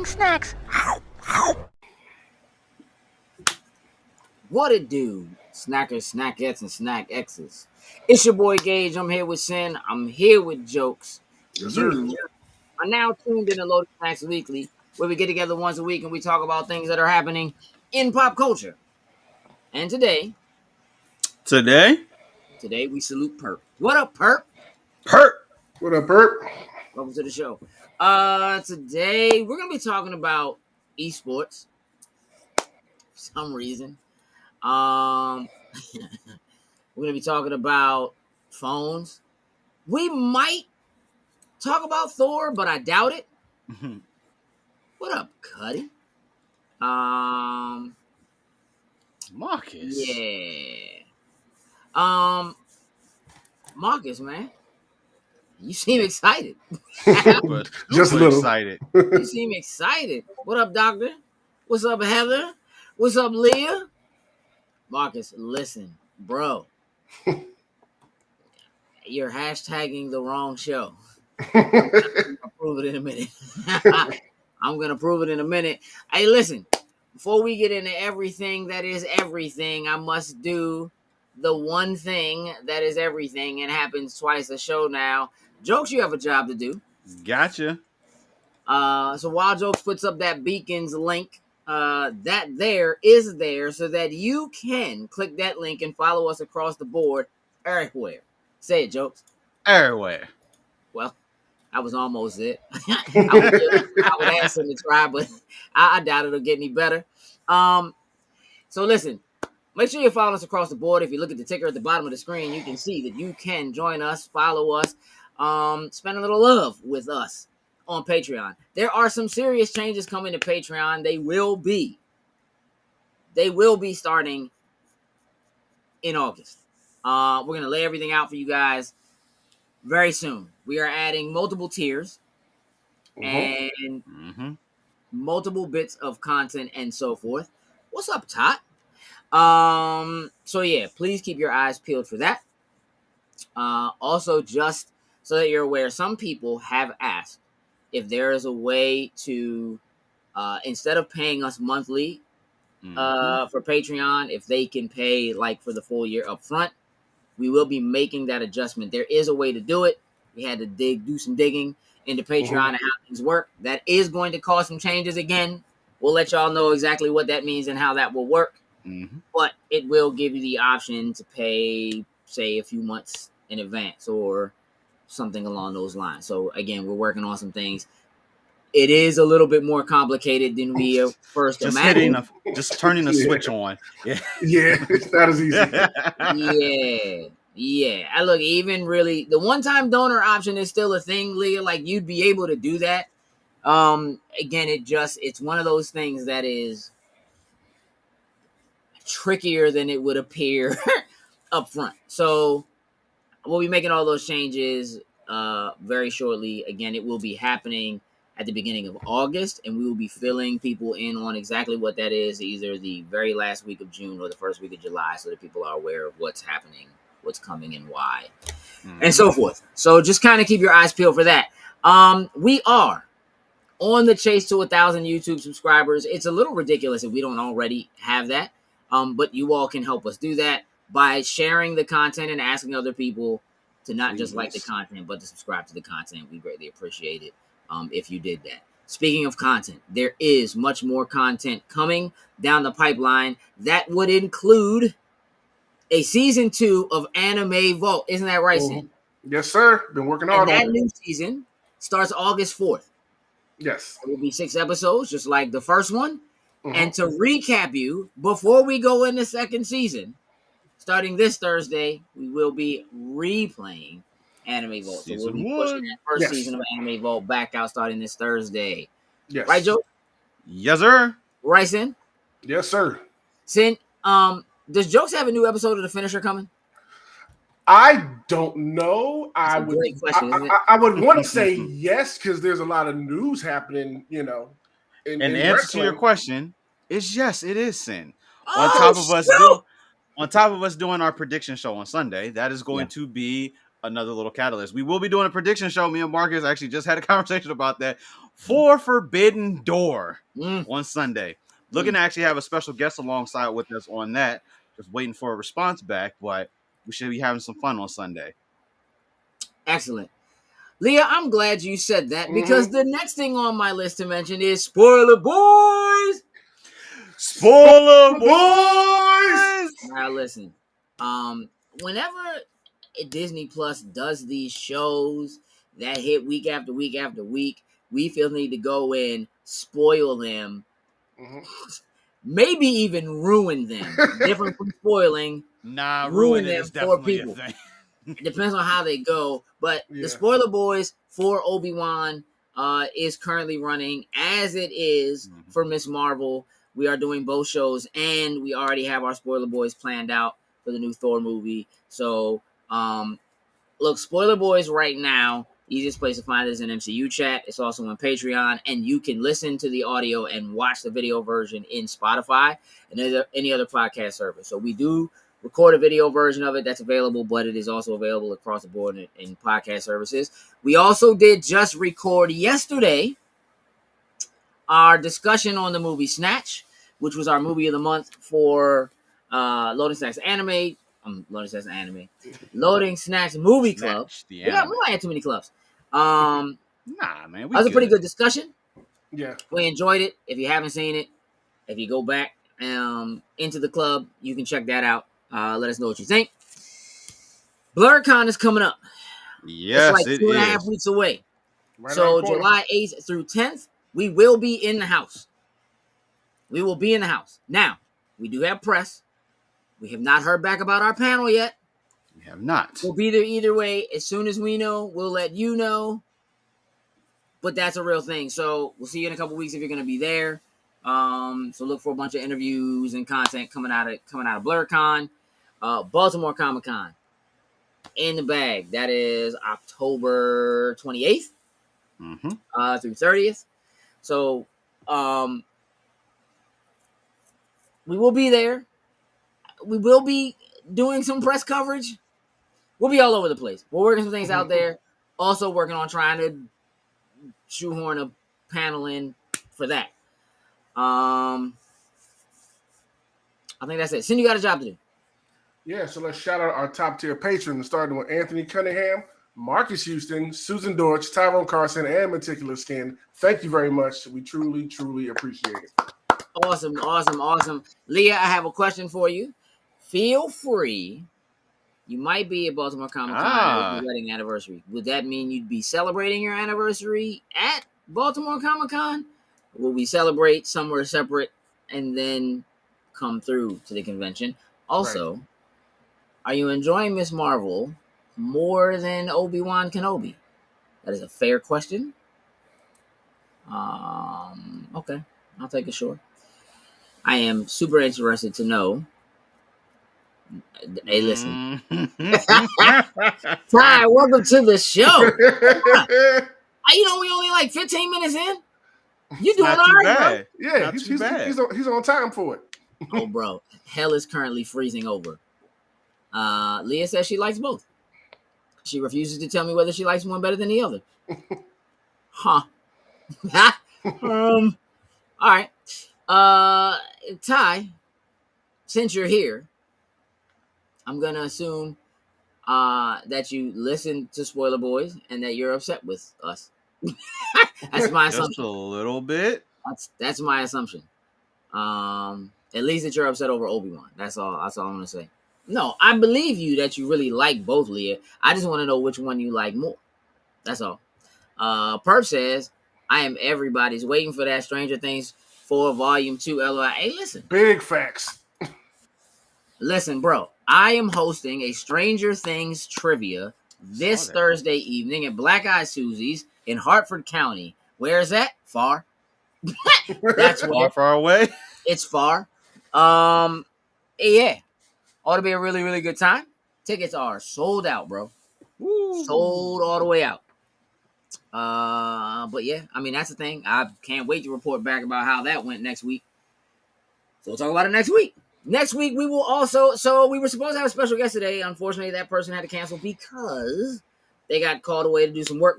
eating snacks. What it do, snackers, snackettes, and snack X's? It's your boy Gage. I'm here with Sin. I'm here with Jokes. Yes, sir. You are now tuned in to Loaded Snacks Weekly, where we get together once a week and we talk about things that are happening in pop culture. And today we salute Perp. What up, Perp? What up, Perp? Welcome to the show. Today we're gonna be talking about esports for some reason. We're gonna be talking about phones. We might talk about Thor, but I doubt it. What up, Cuddy? Marcus. Yeah. Marcus, man. You seem excited. Super Just a little. excited. You seem excited. What up, Doctor? What's up, Heather? What's up, Leah? Marcus, listen, bro. You're hashtagging the wrong show. I'll prove it in a minute. I'm going to prove it in a minute. Hey, listen. Before we get into everything that is everything, I must do the one thing that is everything and happens twice a show now. Jokes, you have a job to do. Gotcha. So while Jokes puts up that Beacons link, that there is there so that you can click that link and follow us across the board everywhere. Say it, Jokes. Everywhere. Well, I was almost it. I would ask him to try, but I doubt it'll get any better. So listen, make sure you follow us across the board. If you look at the ticker at the bottom of the screen, you can see that you can join us, follow us, spend a little love with us on Patreon. There are some serious changes coming to Patreon. They will be starting in August. We're going to lay everything out for you guys very soon. We are adding multiple tiers and multiple bits of content and so forth. What's up, Tot? So yeah, please keep your eyes peeled for that. Also, just so that you're aware, some people have asked if there is a way to, instead of paying us monthly for Patreon, if they can pay like for the full year up front. We will be making that adjustment. There is a way to do it. We had to do some digging into Patreon and how things work. That is going to cause some changes again. We'll let y'all know exactly what that means and how that will work. But it will give you the option to pay, say, a few months in advance or something along those lines. So again, we're working on some things. It is a little bit more complicated than we first imagined. Just turning the switch on. Yeah, it's not as easy. Yeah. I look, even really, the one-time donor option is still a thing, Leah. Like, you'd be able to do that. Again, it's one of those things that is trickier than it would appear up front. So we'll be making all those changes very shortly. Again, it will be happening at the beginning of August, and we will be filling people in on exactly what that is, either the very last week of June or the first week of July, so that people are aware of what's happening, what's coming, and why, and so forth. So just kind of keep your eyes peeled for that. We are on the chase to 1,000 YouTube subscribers. It's a little ridiculous if we don't already have that, but you all can help us do that by sharing the content and asking other people to not just like the content, but to subscribe to the content. We greatly appreciate it. If you did that. Speaking of content, there is much more content coming down the pipeline. That would include a season 2 of Anime Vault. Isn't that right, Sam? Yes, sir. Been working hard on it. That new season starts August 4th. Yes. It will be 6 episodes, just like the first one. And to recap you, before we go in the second season, starting this Thursday, we will be replaying Anime Vault. So we'll be pushing that first season of Anime Vault back out starting this Thursday. Yes. Right, Joe? Yes, sir. Right, Sin? Yes, sir. Sin, does Jokes have a new episode of The Finisher coming? I don't know. That's a great question, isn't it? I would want to say yes, because there's a lot of news happening, in And the answer to your question is yes, it is Sin. On top of us doing our prediction show on Sunday, that is going to be another little catalyst. We will be doing a prediction show. Me and Marcus actually just had a conversation about that. for Forbidden Door Mm. on Sunday. Looking to actually have a special guest alongside with us on that. Just waiting for a response back, but we should be having some fun on Sunday. Excellent. Leah, I'm glad you said that because the next thing on my list to mention is Spoiler Boys. Spoiler Boys! Now listen, whenever Disney Plus does these shows that hit week after week after week, we feel the need to go in, spoil them, maybe even ruin them. Different from spoiling. Nah, ruin ruining them is for definitely people. a thing. It depends on how they go, but the Spoiler Boys for Obi-Wan is currently running as it is for Miss Marvel. We are doing both shows, and we already have our Spoiler Boys planned out for the new Thor movie. So, look, Spoiler Boys right now, easiest place to find it is in MCU chat. It's also on Patreon, and you can listen to the audio and watch the video version in Spotify and any other podcast service. So we do record a video version of it that's available, but it is also available across the board in podcast services. We also did just record yesterday our discussion on the movie Snatch, which was our movie of the month for Loading Snacks Anime. Loading Snacks Movie Club. We might have too many clubs. Nah, man. That was a pretty good discussion. Yeah. We enjoyed it. If you haven't seen it, if you go back into the club, you can check that out. Let us know what you think. BlurCon is coming up. Yes, it's like 2.5 weeks away. Right so July 8th through 10th, we will be in the house. Now, we do have press. We have not heard back about our panel yet. We have not. We'll be there either way. As soon as we know, we'll let you know. But that's a real thing. So we'll see you in a couple weeks if you're going to be there. So look for a bunch of interviews and content coming out of BlurCon. Baltimore Comic Con in the bag. That is October 28th through 30th. So we will be there. We will be doing some press coverage. We'll be all over the place. We're working some things out there. Also working on trying to shoehorn a panel in for that. I think that's it. Cindy, you got a job to do. Yeah, so let's shout out our top tier patrons, starting with Anthony Cunningham, Marcus Houston, Susan Dorch, Tyrone Carson, and Meticulous Skin. Thank you very much. We truly, truly appreciate it. Awesome. Leah, I have a question for you. Feel free. You might be at Baltimore Comic Con your wedding anniversary. Would that mean you'd be celebrating your anniversary at Baltimore Comic Con? Will we celebrate somewhere separate and then come through to the convention? Also, Are you enjoying Miss Marvel more than Obi-Wan Kenobi? That is a fair question. Okay, I'll take it short. I am super interested to know. Hey, listen. Ty, welcome to the show. We only like 15 minutes in. You doing all right, bro? Yeah, he's on time for it. Oh, bro. Hell is currently freezing over. Leah says she likes both. She refuses to tell me whether she likes one better than the other. Huh. All right. Ty, since you're here, I'm going to assume that you listen to Spoiler Boys and that you're upset with us. That's my assumption. Just a little bit. That's my assumption. At least that you're upset over Obi-Wan. That's all I'm going to say. No, I believe you that you really like both, Leah. I just want to know which one you like more. That's all. Perp says, I am everybody's waiting for that Stranger Things 4 Volume 2 LOI. Hey, listen. Big facts. Listen, bro. I am hosting a Stranger Things trivia this Thursday evening at Black Eye Susie's in Hartford County. Where is that? Far. That's far away. It's far. Yeah. Ought to be a really, really good time. Tickets are sold out, bro. Woo. Sold all the way out. But yeah, I mean, that's the thing. I can't wait to report back about how that went next week. So we'll talk about it next week. Next week, we will also... So we were supposed to have a special guest today. Unfortunately, that person had to cancel because they got called away to do some work.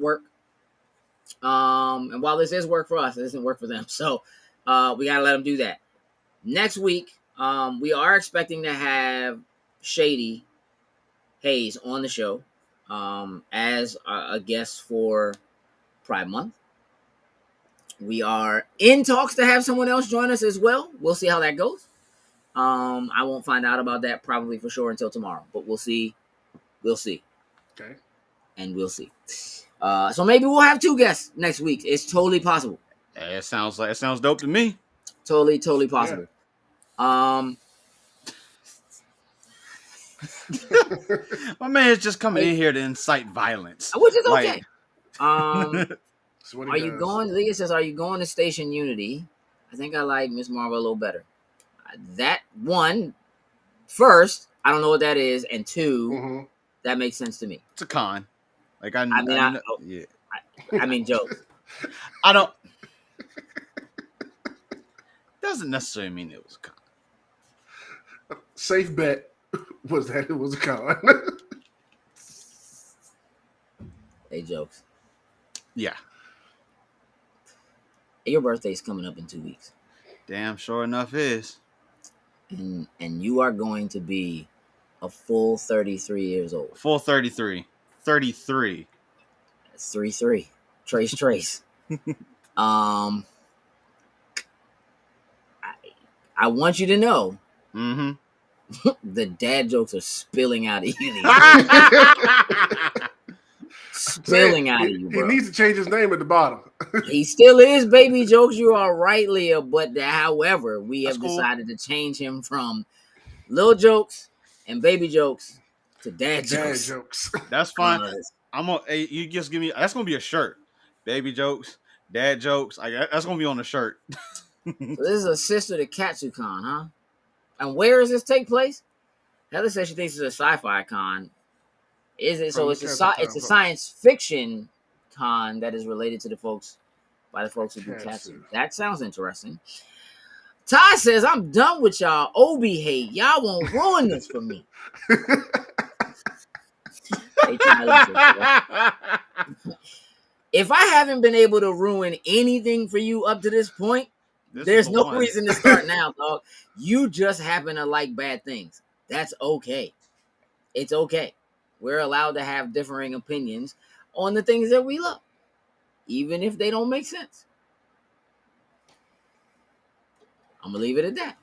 And while this is work for us, it doesn't work for them. So we gotta let them do that. Next week, we are expecting to have Shady Hayes on the show as a guest for Pride Month. We are in talks to have someone else join us as well. We'll see how that goes. I won't find out about that probably for sure until tomorrow, but we'll see. We'll see. Okay. And we'll see. So maybe we'll have 2 guests next week. It's totally possible. It sounds dope to me. Totally possible. Yeah. My man is just coming in here to incite violence, which is okay. So are you going? Leah says, "Are you going to Station Unity?" I think I like Miss Marvel a little better. That one, first, I don't know what that is, and 2, that makes sense to me. It's a con. Like I mean, jokes. I don't. Doesn't necessarily mean it was a con. Safe bet was that it was a con. Hey, jokes. Yeah. Your birthday's coming up in 2 weeks. Damn sure enough is. And you are going to be a full 33 years old. Full 33. 33. That's 3-3. Trace. I want you to know. The dad jokes are spilling out of you. Spilling out of you, bro. He needs to change his name at the bottom. He still is Baby Jokes. You are right, Leah. But however, we have decided to change him from Little Jokes and Baby Jokes to Dad Jokes. That's fine. I'm gonna. Hey, you just give me. That's gonna be a shirt. Baby Jokes, Dad Jokes. That's gonna be on the shirt. So this is a sister to Katsucon, huh? And where does this take place? Heather says she thinks it's a sci-fi con. Is it? So it's a science fiction con that is related to the folks who do Katsu. That sounds interesting. Ty says, I'm done with y'all Obi hate. Y'all won't ruin this for me. If I haven't been able to ruin anything for you up to this point, there's no reason to start now, dog. You just happen to like bad things. That's okay. It's okay. We're allowed to have differing opinions on the things that we love, even if they don't make sense. I'm gonna leave it at that.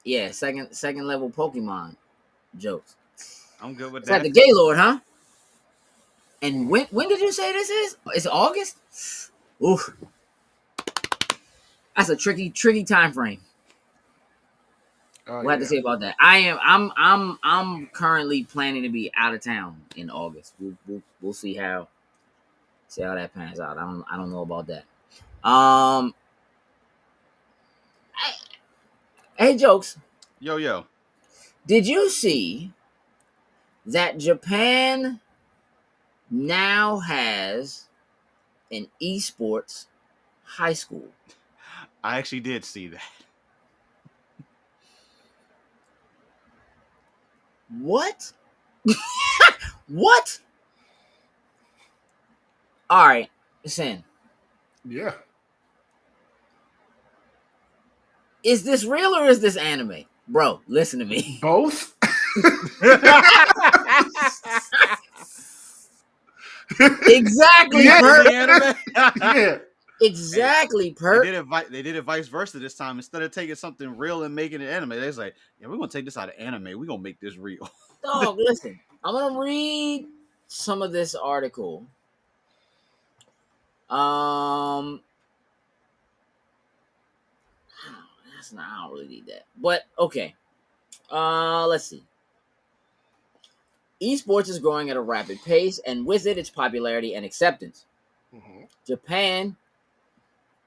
Yeah, second level Pokemon jokes. I'm good with that. It's at the Gaylord, huh? And when did you say this is? It's August? Oof. That's a tricky time frame. We'll have to see about that. I'm currently planning to be out of town in August. We'll see how that pans out. I don't know about that. Hey, jokes. Yo. Did you see that Japan now has an esports high school? I actually did see that. What? What? All right, listen. Yeah. Is this real or is this anime? Bro, listen to me. Both? Exactly. Yeah. Yeah. Exactly, Perk. They did it vice versa this time. Instead of taking something real and making it anime, they was like, yeah, we're going to take this out of anime. We're going to make this real. Dog, listen. I'm going to read some of this article. I don't really need that. But, okay. Let's see. Esports is growing at a rapid pace, and with it, its popularity and acceptance. Mm-hmm. Japan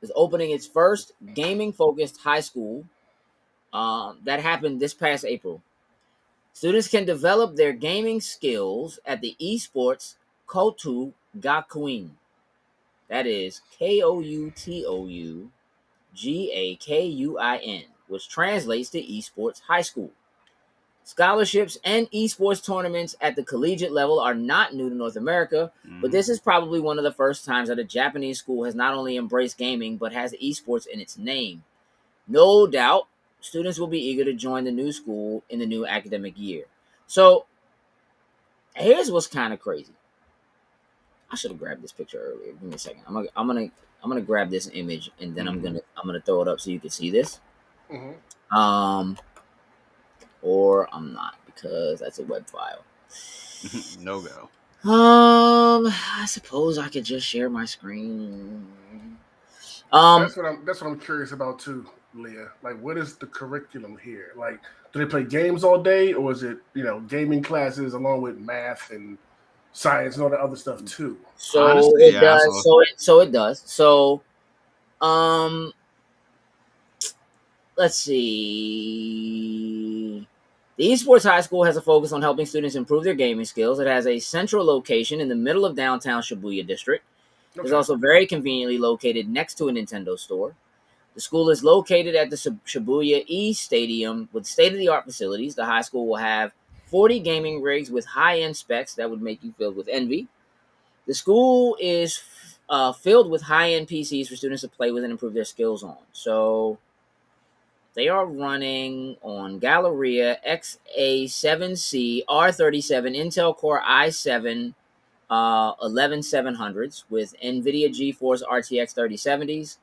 is opening its first gaming-focused high school that happened this past April. Students can develop their gaming skills at the Esports Kotou Gakuin. That is Koutou Gakuin, which translates to Esports High School. Scholarships and esports tournaments at the collegiate level are not new to North America, but this is probably one of the first times that a Japanese school has not only embraced gaming, but has esports in its name. No doubt, students will be eager to join the new school in the new academic year. So, here's what's kind of crazy. I should have grabbed this picture earlier. Give me a second. I'm gonna grab this image and then I'm gonna throw it up so you can see this. Or I'm not because that's a web file. No go. I suppose I could just share my screen. That's what I'm curious about too, Leah. Like, what is the curriculum here? Like, do they play games all day, or is it gaming classes along with math and science and all that other stuff too? So Honestly, it yeah. does. So it does. So, let's see. The Esports High School has a focus on helping students improve their gaming skills. It has a central location in the middle of downtown Shibuya district. Okay. It's also very conveniently located next to a Nintendo store. The school is located at the Shibuya East Stadium with state-of-the-art facilities. The high school will have 40 gaming rigs with high-end specs that would make you filled with envy. The school is filled with high-end PCs for students to play with and improve their skills on. So they are running on Galleria XA7C R37 Intel Core i7 11700s with NVIDIA GeForce RTX 3070s,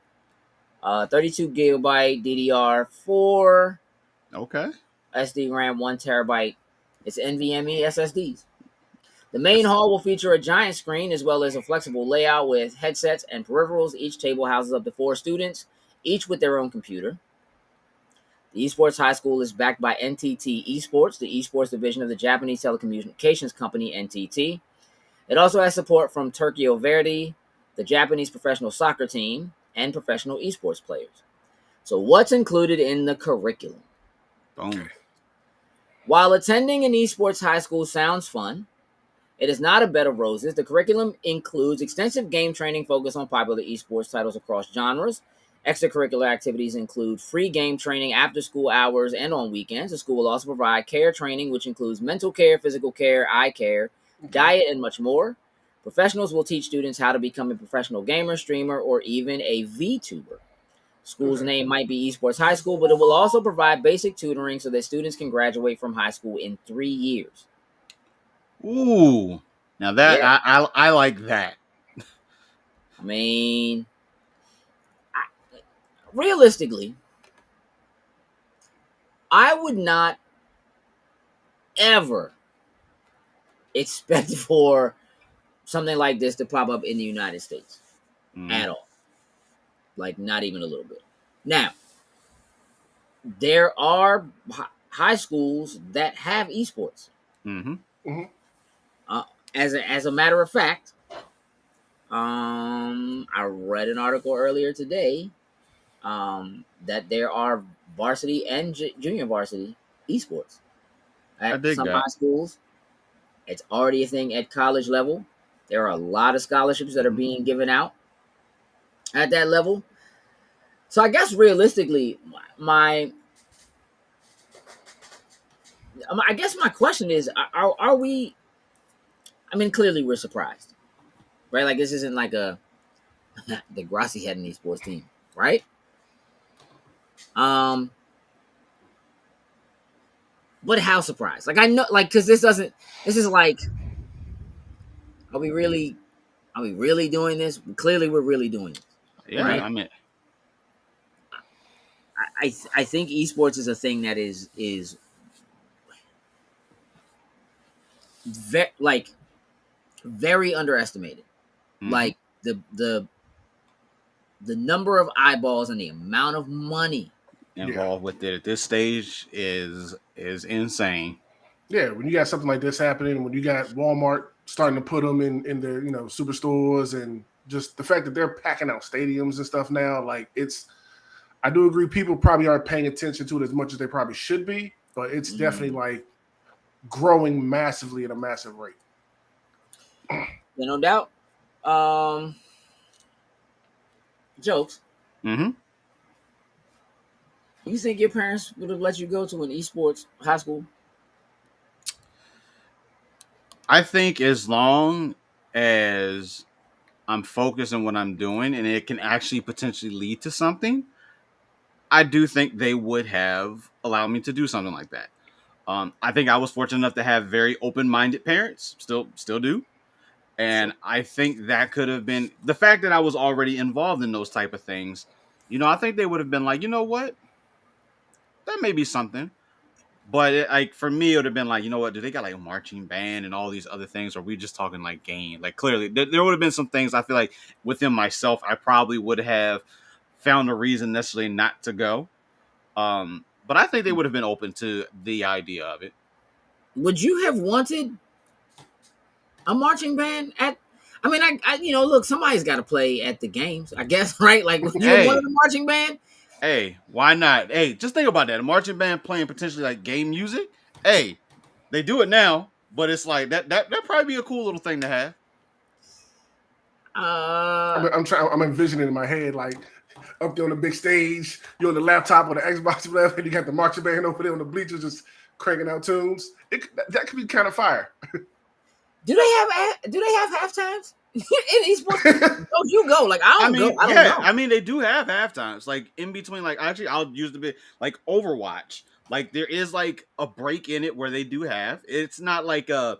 32 gigabyte DDR4, Okay. SD RAM 1 terabyte. It's NVMe SSDs. The main hall will feature a giant screen as well as a flexible layout with headsets and peripherals. Each table houses up to 4 students, each with their own computer. The Esports High School is backed by NTT Esports, the esports division of the Japanese telecommunications company NTT. It also has support from Tokyo Verdy, the Japanese professional soccer team, and professional esports players. So what's included in the curriculum? Boom. While attending an esports high school sounds fun, it is not a bed of roses. The curriculum includes extensive game training focused on popular esports titles across genres. Extracurricular activities include free game training after school hours and on weekends. The school will also provide care training, which includes mental care, physical care, eye care, diet, and much more. Professionals will teach students how to become a professional gamer, streamer, or even a VTuber. School's name might be Esports High School, but it will also provide basic tutoring so that students can graduate from high school in 3 years. Ooh. Now that Yeah. I like that. I mean, realistically, I would not ever expect for something like this to pop up in the United States at all. Like, not even a little bit. Now, there are high schools that have esports. As a matter of fact, I read an article earlier today that there are varsity and junior varsity esports I at dig some that. high schools. It's already a thing at college level. There are a lot of scholarships that are being given out at that level. So I guess realistically, I guess my question is, are we? I mean, clearly we're surprised, right? Like, this isn't like the Grassi had an esports team, right? But how surprised? Like, I know, like, because this is like, are we really doing this? Clearly, we're really doing this. Yeah, right? I mean, I think esports is a thing that is very underestimated. Like, the number of eyeballs and the amount of money involved with it at this stage is insane. Yeah, when you got something like this happening, when you got Walmart starting to put them in their superstores, and just the fact that they're packing out stadiums and stuff now, like, I do agree people probably aren't paying attention to it as much as they probably should be, but it's definitely like growing massively at a massive rate. Yeah, no doubt. Jokes. You think your parents would have let you go to an esports high school? I think as long as I'm focused on what I'm doing and it can actually potentially lead to something, I do think they would have allowed me to do something like that. I think I was fortunate enough to have very open-minded parents, still do. And I think that could have been the fact that I was already involved in those type of things. I think they would have been like, you know what, that may be something. But like for me, it would have been like, you know what? Do they got like a marching band and all these other things? Or are we just talking like game? Like clearly, there would have been some things I feel like within myself, I probably would have found a reason necessarily not to go. But I think they would have been open to the idea of it. Would you have wanted a marching band at? I mean, look, somebody's got to play at the games, I guess, right? Like, would you have wanted Hey, a marching band? hey, why not? Hey, just think about that. A marching band playing potentially like game music. Hey, they do it now, but it's like that probably be a cool little thing to have. I'm envisioning in my head like up there on the big stage, you're on the laptop or the Xbox or whatever, and you got the marching band over there on the bleachers just cranking out tunes. That could be kind of fire. Do they have half times in esports? Don't you go? Like I don't go. I don't know. I mean, they do have half times, like in between. Like actually, I'll use the bit like Overwatch. Like there is like a break in it where they do have. It's not like a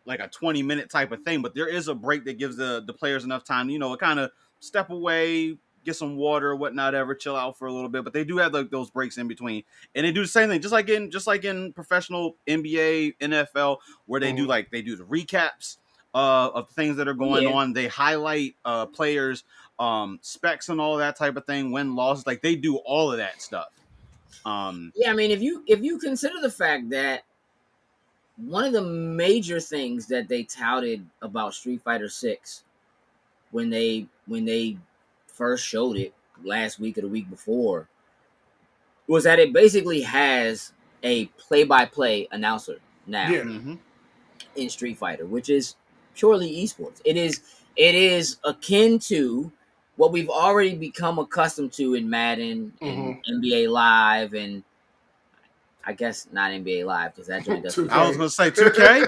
20-minute type of thing, but there is a break that gives the players enough time, to kind of step away, get some water, whatnot, ever chill out for a little bit. But they do have like those breaks in between, and they do the same thing, just like in professional NBA, NFL, where they do they do the recaps of things that are going on. They highlight players, specs, and all that type of thing, win losses. Like they do all of that stuff. I mean, if you consider the fact that one of the major things that they touted about Street Fighter 6 when they first showed it last week or the week before was that it basically has a play-by-play announcer now in Street Fighter, which is purely esports. It is akin to what we've already become accustomed to in Madden and NBA Live, and I guess not NBA Live because that joint doesn't. I was gonna say 2K.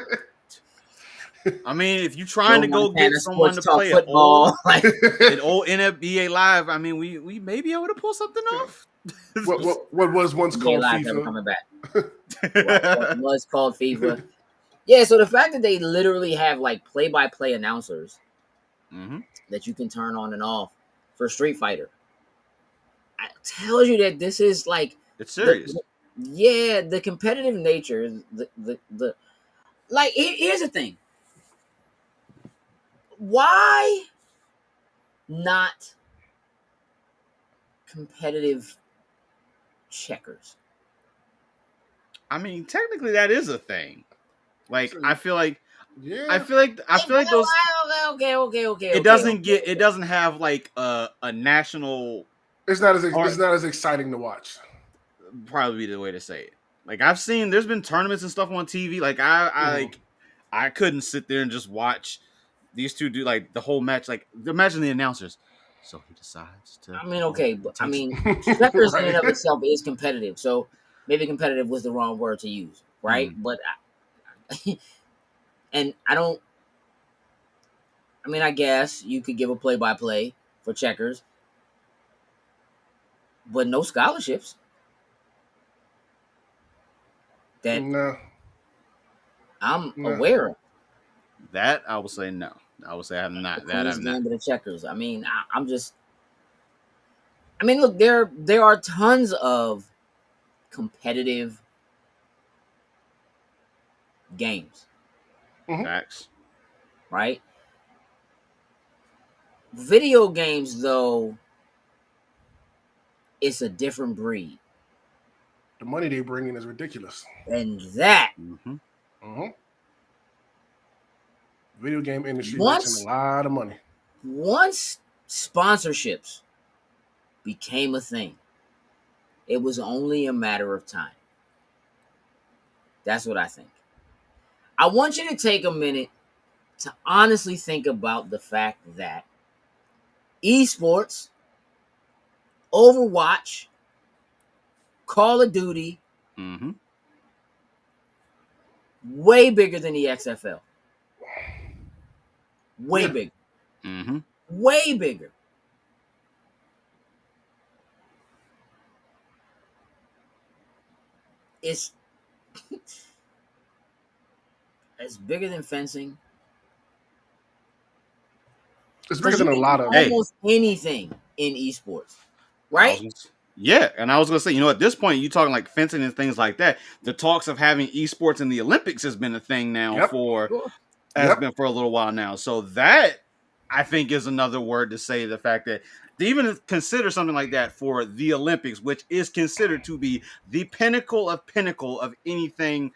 I mean, if you're trying to go get someone to play football, an old NBA Live, I mean, we may be able to pull something off. What was once called Live FIFA? never coming back. what was called FIFA. Yeah, so the fact that they literally have like play-by-play announcers that you can turn on and off for Street Fighter, it tells you that this is like it's serious. The competitive nature, the like. Here's the thing. Why not competitive checkers? I mean, technically that is a thing. Like I feel like those. Okay. It doesn't have like a national. It's not as exciting to watch. Probably be the way to say it. Like there's been tournaments and stuff on TV. Like I couldn't sit there and just watch these two do like the whole match. Like imagine the announcers. So he decides to. I mean, okay, but I mean, checkers in and of itself is competitive. So maybe competitive was the wrong word to use, right? But and I don't. I mean, I guess you could give a play-by-play for checkers, but no scholarships. That I'm aware of. That I will say no. I will say I'm not. That I'm not. The checkers. I mean, I'm just. I mean, look, there are tons of competitive games. Facts. Right? Video games, though, it's a different breed. The money they bring in is ridiculous. And that video game industry makes a lot of money. Once sponsorships became a thing, it was only a matter of time. That's what I think. I want you to take a minute to honestly think about the fact that esports, Overwatch, Call of Duty, way bigger than the XFL. Way Yeah. bigger. Mm-hmm. Way bigger. It's bigger than fencing. It's bigger Because you than a can do lot of. Hey, almost anything in esports, I was right? yeah, and I was gonna say, at this point, you talking like fencing and things like that. The talks of having esports in the Olympics has been a thing now Yep. for Sure. has Yep. been for a little while now. So that I think is another word to say the fact that to even consider something like that for the Olympics, which is considered to be the pinnacle of anything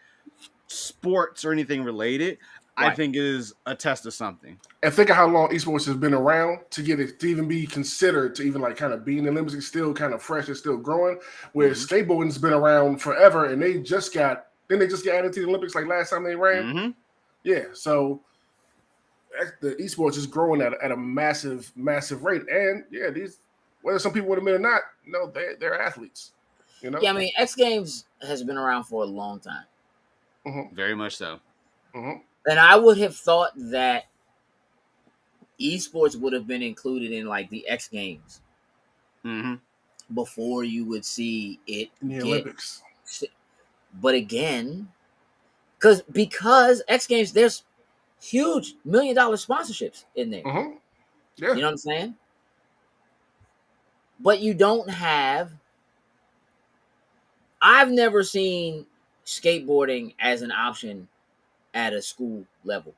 sports or anything related, I Right. think is a test of something. And think of how long esports has been around to get it to even be considered to even like kind of be in the Olympics. It's still kind of fresh. It's still growing. Whereas Mm-hmm. skateboarding's been around forever, and they just got added to the Olympics like last time they ran. Mm-hmm. Yeah, so the esports is growing at a massive rate, and yeah, these whether some people would admit or not, they're athletes. You know. Yeah, I mean, X Games has been around for a long time. Mm-hmm. Very much so. Mm-hmm. And I would have thought that esports would have been included in like the X Games Mm-hmm. before you would see it In the get. Olympics. But again, because X Games, there's huge $1 million sponsorships in there. Mm-hmm. Yeah. You know what I'm saying? But you don't have. I've never seen skateboarding as an option at a school level.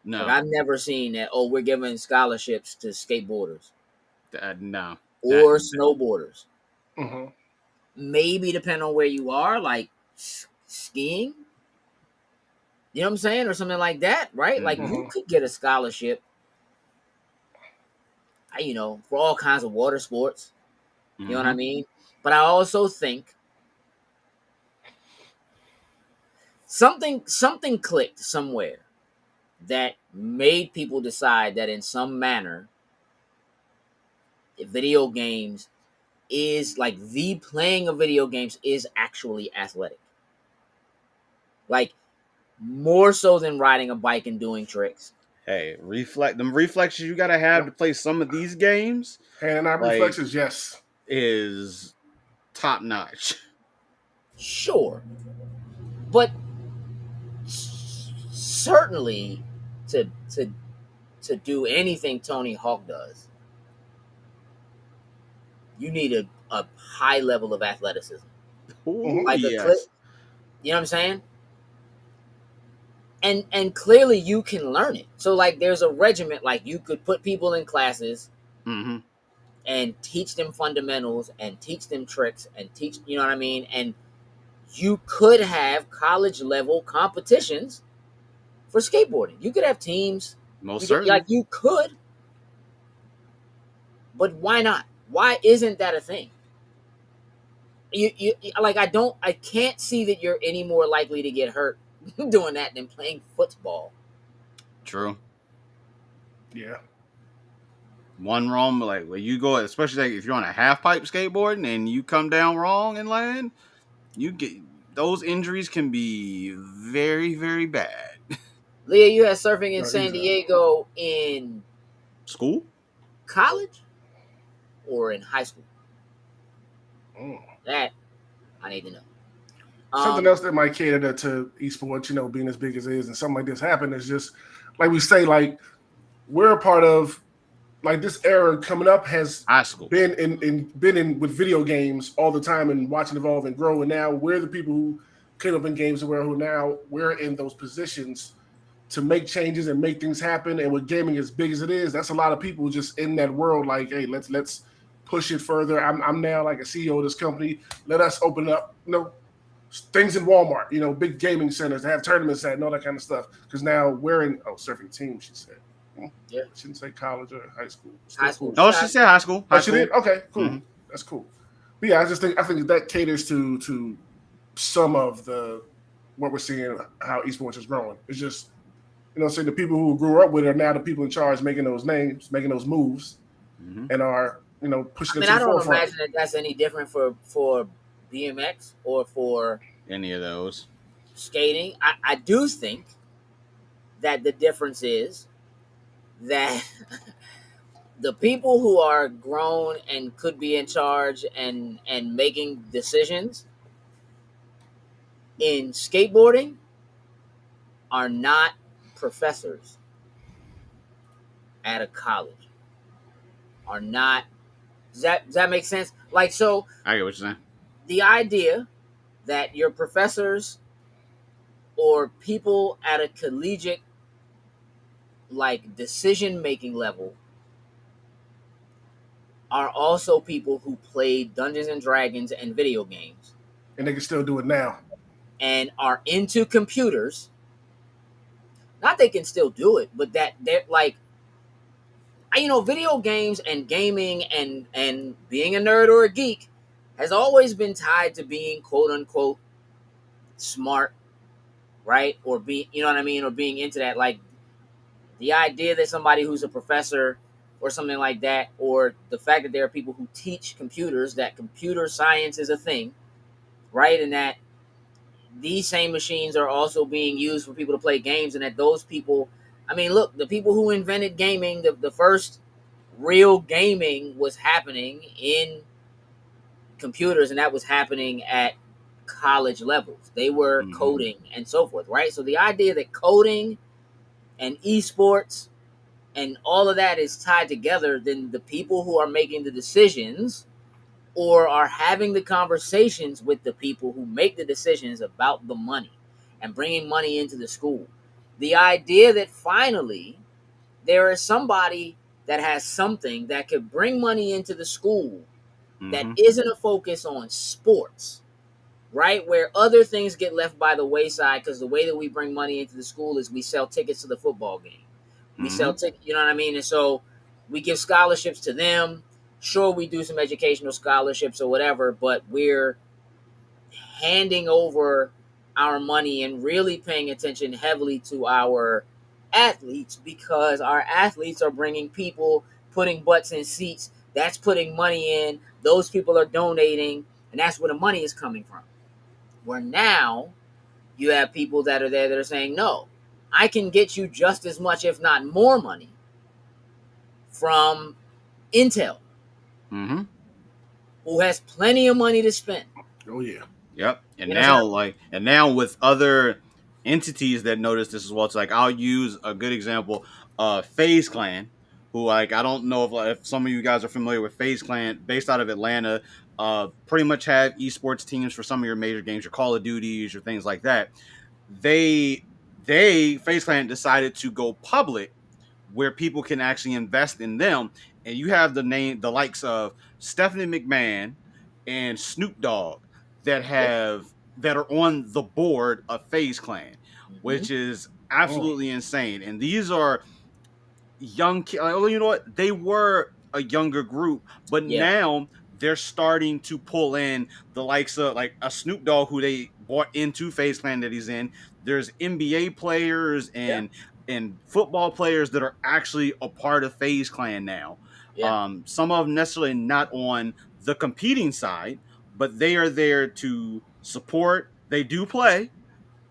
Like No, I've never seen that. Oh, we're giving scholarships to skateboarders no, that or snowboarders. Mm-hmm. Maybe depending on where you are, like skiing. You know what I'm saying, or something like that, right? Like mm-hmm. you Mm-hmm. could get a scholarship, for all kinds of water sports. You know what I Mm-hmm. mean? But I also think something clicked somewhere that made people decide that in some manner video games is like the playing of video games is actually athletic, like more so than riding a bike and doing tricks. Hey, them reflexes you gotta have to Yep. play some of these games, Hand and eye like, reflexes, yes. is top notch. Sure, but certainly to do anything Tony Hawk does, you need a high level of athleticism, Oh Mm-hmm. like a clip. yes. You know what I'm saying? And clearly you can learn it. So like there's a regiment, like you could put people in classes Mm-hmm. and teach them fundamentals and teach them tricks and teach, you know what I mean? And you could have college level competitions for skateboarding. You could have teams. Most You could, like certainly. you could, but why not? Why isn't that a thing? You like I can't see that you're any more likely to get hurt doing that than playing football. True. Yeah. One wrong, like where you go, especially like if you're on a half pipe skateboarding and you come down wrong and land, you get those injuries can be very, very bad. Leah, you had surfing in No, San these are. Diego in School? college or in high school? Mm. That I need to know. Something else that might cater to esports, being as big as it is, and something like this happen is just like we say, like we're a part of like this era coming up has High school. been in with video games all the time and watching evolve and grow. And now we're the people who came up in games and who now we're in those positions to make changes and make things happen. And with gaming as big as it is, that's a lot of people just in that world. Like, hey, let's push it further. I'm now like a CEO of this company. Let us open up, things in Walmart. Big gaming centers that have tournaments at and all that kind of stuff. Because now we're in surfing team. She said. Yeah. I shouldn't say college or high school. Still High school. cool. Oh, she said high school. Oh, High she school. did? Okay, cool. Mm-hmm. That's cool. But yeah, I think that caters to some of the what we're seeing, how esports is growing. It's just say the people who grew up with it are now the people in charge making those names, making those moves, Mm-hmm. and are pushing I it mean, to I the don't forefront. imagine that that's any different for BMX or for Any of those. skating. I do think that the difference is that the people who are grown and could be in charge and making decisions in skateboarding are not professors at a college. Are not. Does that make sense? Like, so I get what you're saying. the idea that your professors or people at a collegiate like decision making level are also people who played Dungeons and Dragons and video games And they can still do it now. and are into computers. Not they can still do it, but that they're like, video games and gaming and being a nerd or a geek has always been tied to being quote unquote smart, right? Or be, you know what I mean, or being into that. Like the idea that somebody who's a professor or something like that, or the fact that there are people who teach computers, that computer science is a thing, right? And that these same machines are also being used for people to play games, and that those people, I mean, look, the people who invented gaming, the first real gaming was happening in computers, and that was happening at college levels. They were coding and so forth, right? So the idea that coding and esports and all of that is tied together, then the people who are making the decisions or are having the conversations with the people who make the decisions about the money and bringing money into the school. The idea that finally there is somebody that has something that could bring money into the school that isn't a focus on sports, right? Where other things get left by the wayside because the way that we bring money into the school is we sell tickets to the football game. We sell tickets, you know what I mean? And so we give scholarships to them. Sure, we do some educational scholarships or whatever, but we're handing over our money and really paying attention heavily to our athletes because our athletes are bringing people, putting butts in seats. That's putting money in. Those people are donating, and that's where the money is coming from. Where now you have people that are there that are saying, no, I can get you just as much, if not more money from Intel, who has plenty of money to spend. Oh yeah. Yep. And You know what now, with other entities that notice this as well, it's like I'll use a good example, FaZe Clan, who I don't know if some of you guys are familiar with FaZe Clan, based out of Atlanta. Pretty much have esports teams for some of your major games, your Call of Duties, or things like that. They FaZe Clan decided to go public where people can actually invest in them. And you have the likes of Stephanie McMahon and Snoop Dogg that are on the board of FaZe Clan, which is absolutely insane. And these are young kids. You know what? They were a younger group, but Yeah. now they're starting to pull in the likes of like a Snoop Dogg who they bought into FaZe Clan that he's in. There's NBA players and football players that are actually a part of FaZe Clan now. Yeah. Some of them necessarily not on the competing side, but they are there to support. They do play.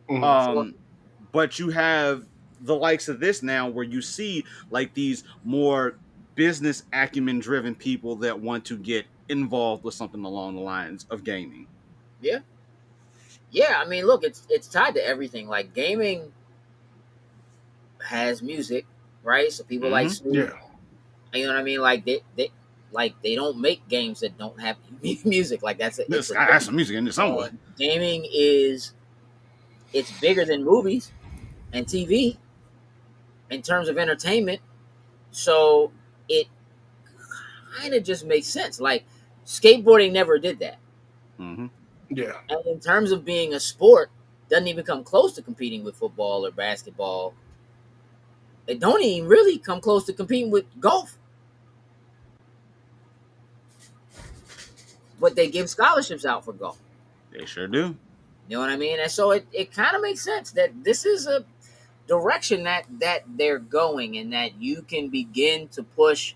But you have the likes of this now where you see like these more business acumen driven people that want to get involved with something along the lines of gaming. Yeah. Yeah, I mean, look, it's tied to everything. Like gaming has music, right? So people like Snoop, you know what I mean? Like they don't make games that don't have music. Like that's some music in there somewhere. Gaming it's bigger than movies and TV in terms of entertainment. So it kind of just makes sense. Like skateboarding never did that. Yeah. And in terms of being a sport, doesn't even come close to competing with football or basketball. It don't even really come close to competing with golf. But they give scholarships out for golf. They sure do. You know what I mean? And so it kind of makes sense that this is a direction that they're going, and that you can begin to push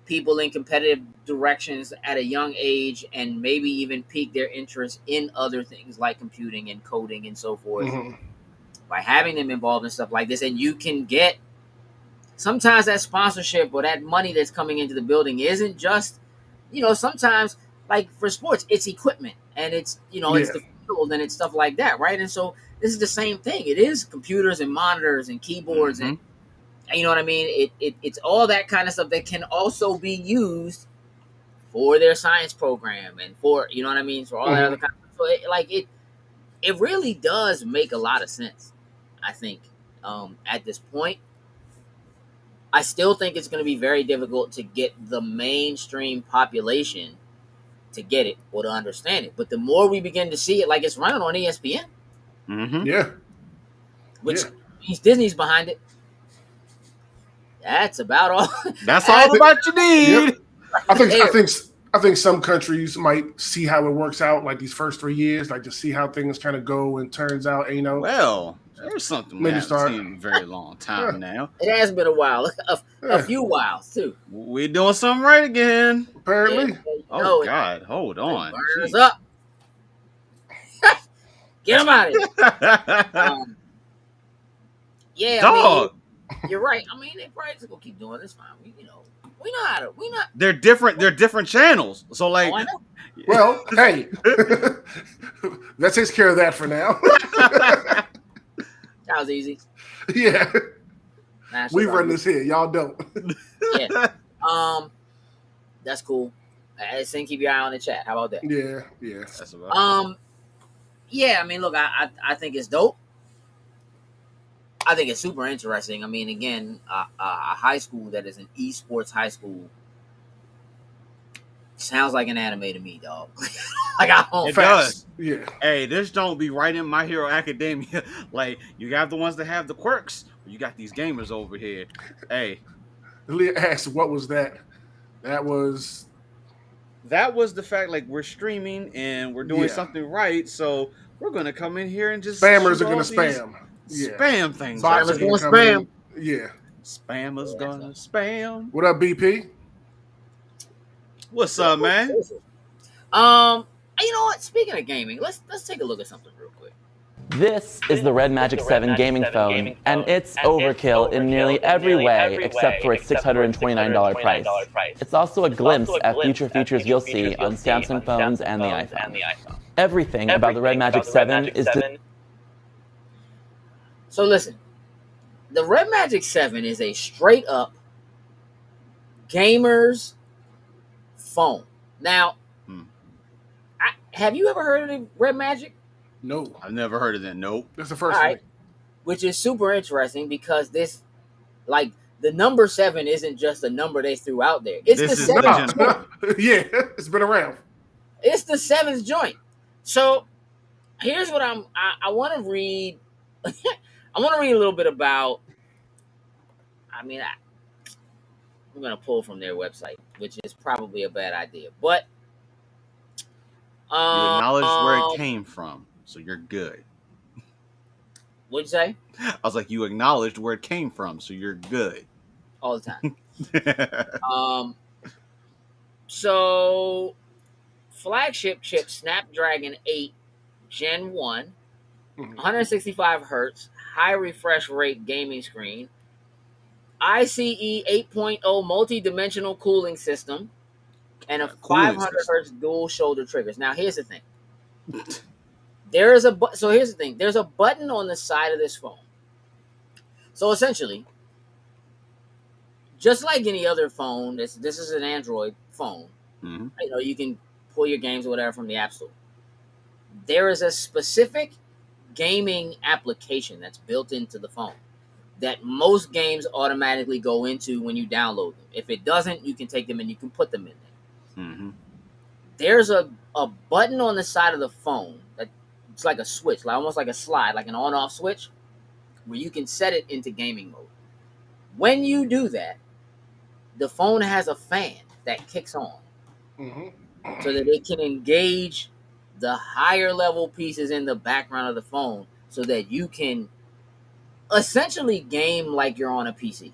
people in competitive directions at a young age and maybe even pique their interest in other things like computing and coding and so forth by having them involved in stuff like this. And you can get sometimes that sponsorship or that money that's coming into the building isn't just, sometimes like for sports, it's equipment and it's, it's Yeah. the field and it's stuff like that, right? And so this is the same thing. It is computers and monitors and keyboards and you know what I mean? It's all that kind of stuff that can also be used for their science program and for, you know what I mean? For all that other Mhm. kind of stuff. So it really does make a lot of sense, I think, at this point. I still think it's going to be very difficult to get the mainstream population to get it or to understand it. But the more we begin to see it, like it's running on ESPN, Yeah. which Yeah. means Disney's behind it. That's about all. That's all That's, the much you Yep. need. I think I there. think I think some countries might see how it works out, like these first 3 years, like to see how things kind of go and turns out. And, Well, there's something we maybe haven't start. seen in a very long Yeah, time now. It has been a while, a yeah, few whiles too. We're doing something right again. Yeah, apparently. you Oh know it. God, hold They on. burn us Jeez. up. Get them out of here. Um, yeah, I mean, Dog. you're right. I mean, they probably just gonna keep doing this. Fine. We know how to. We not. They're different. They're different channels. So like, Oh, I know. Well, hey, that takes care of that for now. That was easy. Yeah, we National run this here. Y'all don't. Yeah. That's cool. I think keep your eye on the chat. How about that? Yeah, yeah. That's about Yeah. I mean, look, I think it's dope. I think it's super interesting. I mean, again, a high school that is an esports high school sounds like an anime to me, dog. Like I don't. It Facts. does. Yeah. Hey, this don't be right in My Hero Academia. Like, you got the ones that have the quirks, you got these gamers over here. Hey, Leah asked, "What was that?" That was that was the fact. Like, we're streaming and we're doing yeah. something right, so we're gonna come in here and just Spammers shoot are gonna all these spam. Yeah. spam things Bots out are Spammers gonna gonna here. come in. spam. Yeah. Spammers Yeah, gonna spam. What up, BP? What's up, man? You know what? Speaking of gaming, let's take a look at something real quick. This is the Red Magic 7 gaming phone, and it's overkill in nearly every way except for its $629 price. It's also a glimpse at future features you'll see on Samsung phones and the iPhone. Everything about the Red Magic 7 is So listen, the Red Magic 7 is a straight up gamer's phone. Now, have you ever heard of the Red Magic? No. I've never heard of that. Nope. That's the first All right. thing. Which is super interesting because this, like, the number 7 isn't just a number they threw out there. It's This the is seventh. legend. Yeah, it's been around. It's the 7th joint. So here's what I want to read. I want to read a little bit about. I mean, I'm gonna pull from their website, which is probably a bad idea, but You acknowledged where it came from, so you're good. What'd you say? I was like, you acknowledged where it came from, so you're good. All the time. So flagship chip Snapdragon 8 Gen 1, 165 hertz, high refresh rate gaming screen, ICE 8.0 multi-dimensional cooling system, and a 500 hertz dual shoulder triggers. Now, here's the thing. Here's the thing. There's a button on the side of this phone. So essentially, just like any other phone, this is an Android phone. Mm-hmm. You know, you can pull your games or whatever from the App Store. There is a specific gaming application that's built into the phone that most games automatically go into when you download them. If it doesn't, you can take them and you can put them in there. Mm-hmm. There's a button on the side of the phone that it's like a switch, like almost like a slide, like an on-off switch, where you can set it into gaming mode. When you do that, the phone has a fan that kicks on so that it can engage the higher level pieces in the background of the phone so that you can essentially game like you're on a PC.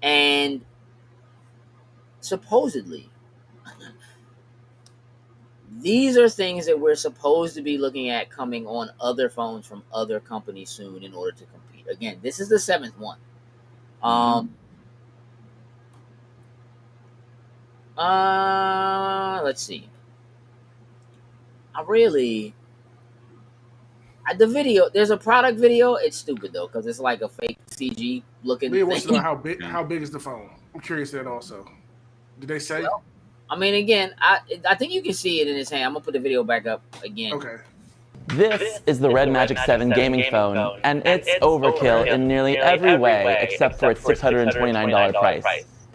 And supposedly, these are things that we're supposed to be looking at coming on other phones from other companies soon in order to compete. Again, this is the 7th one. Let's see. The video. There's a product video. It's stupid though because it's like a fake CG looking Leah wants to know thing. how big is the phone. I'm curious that also. Did they say? Well, I mean, again, I think you can see it in his hand. I'm gonna put the video back up again. Okay. This is the Red Magic 7 gaming phone, and it's overkill in nearly every way except for its $629 price.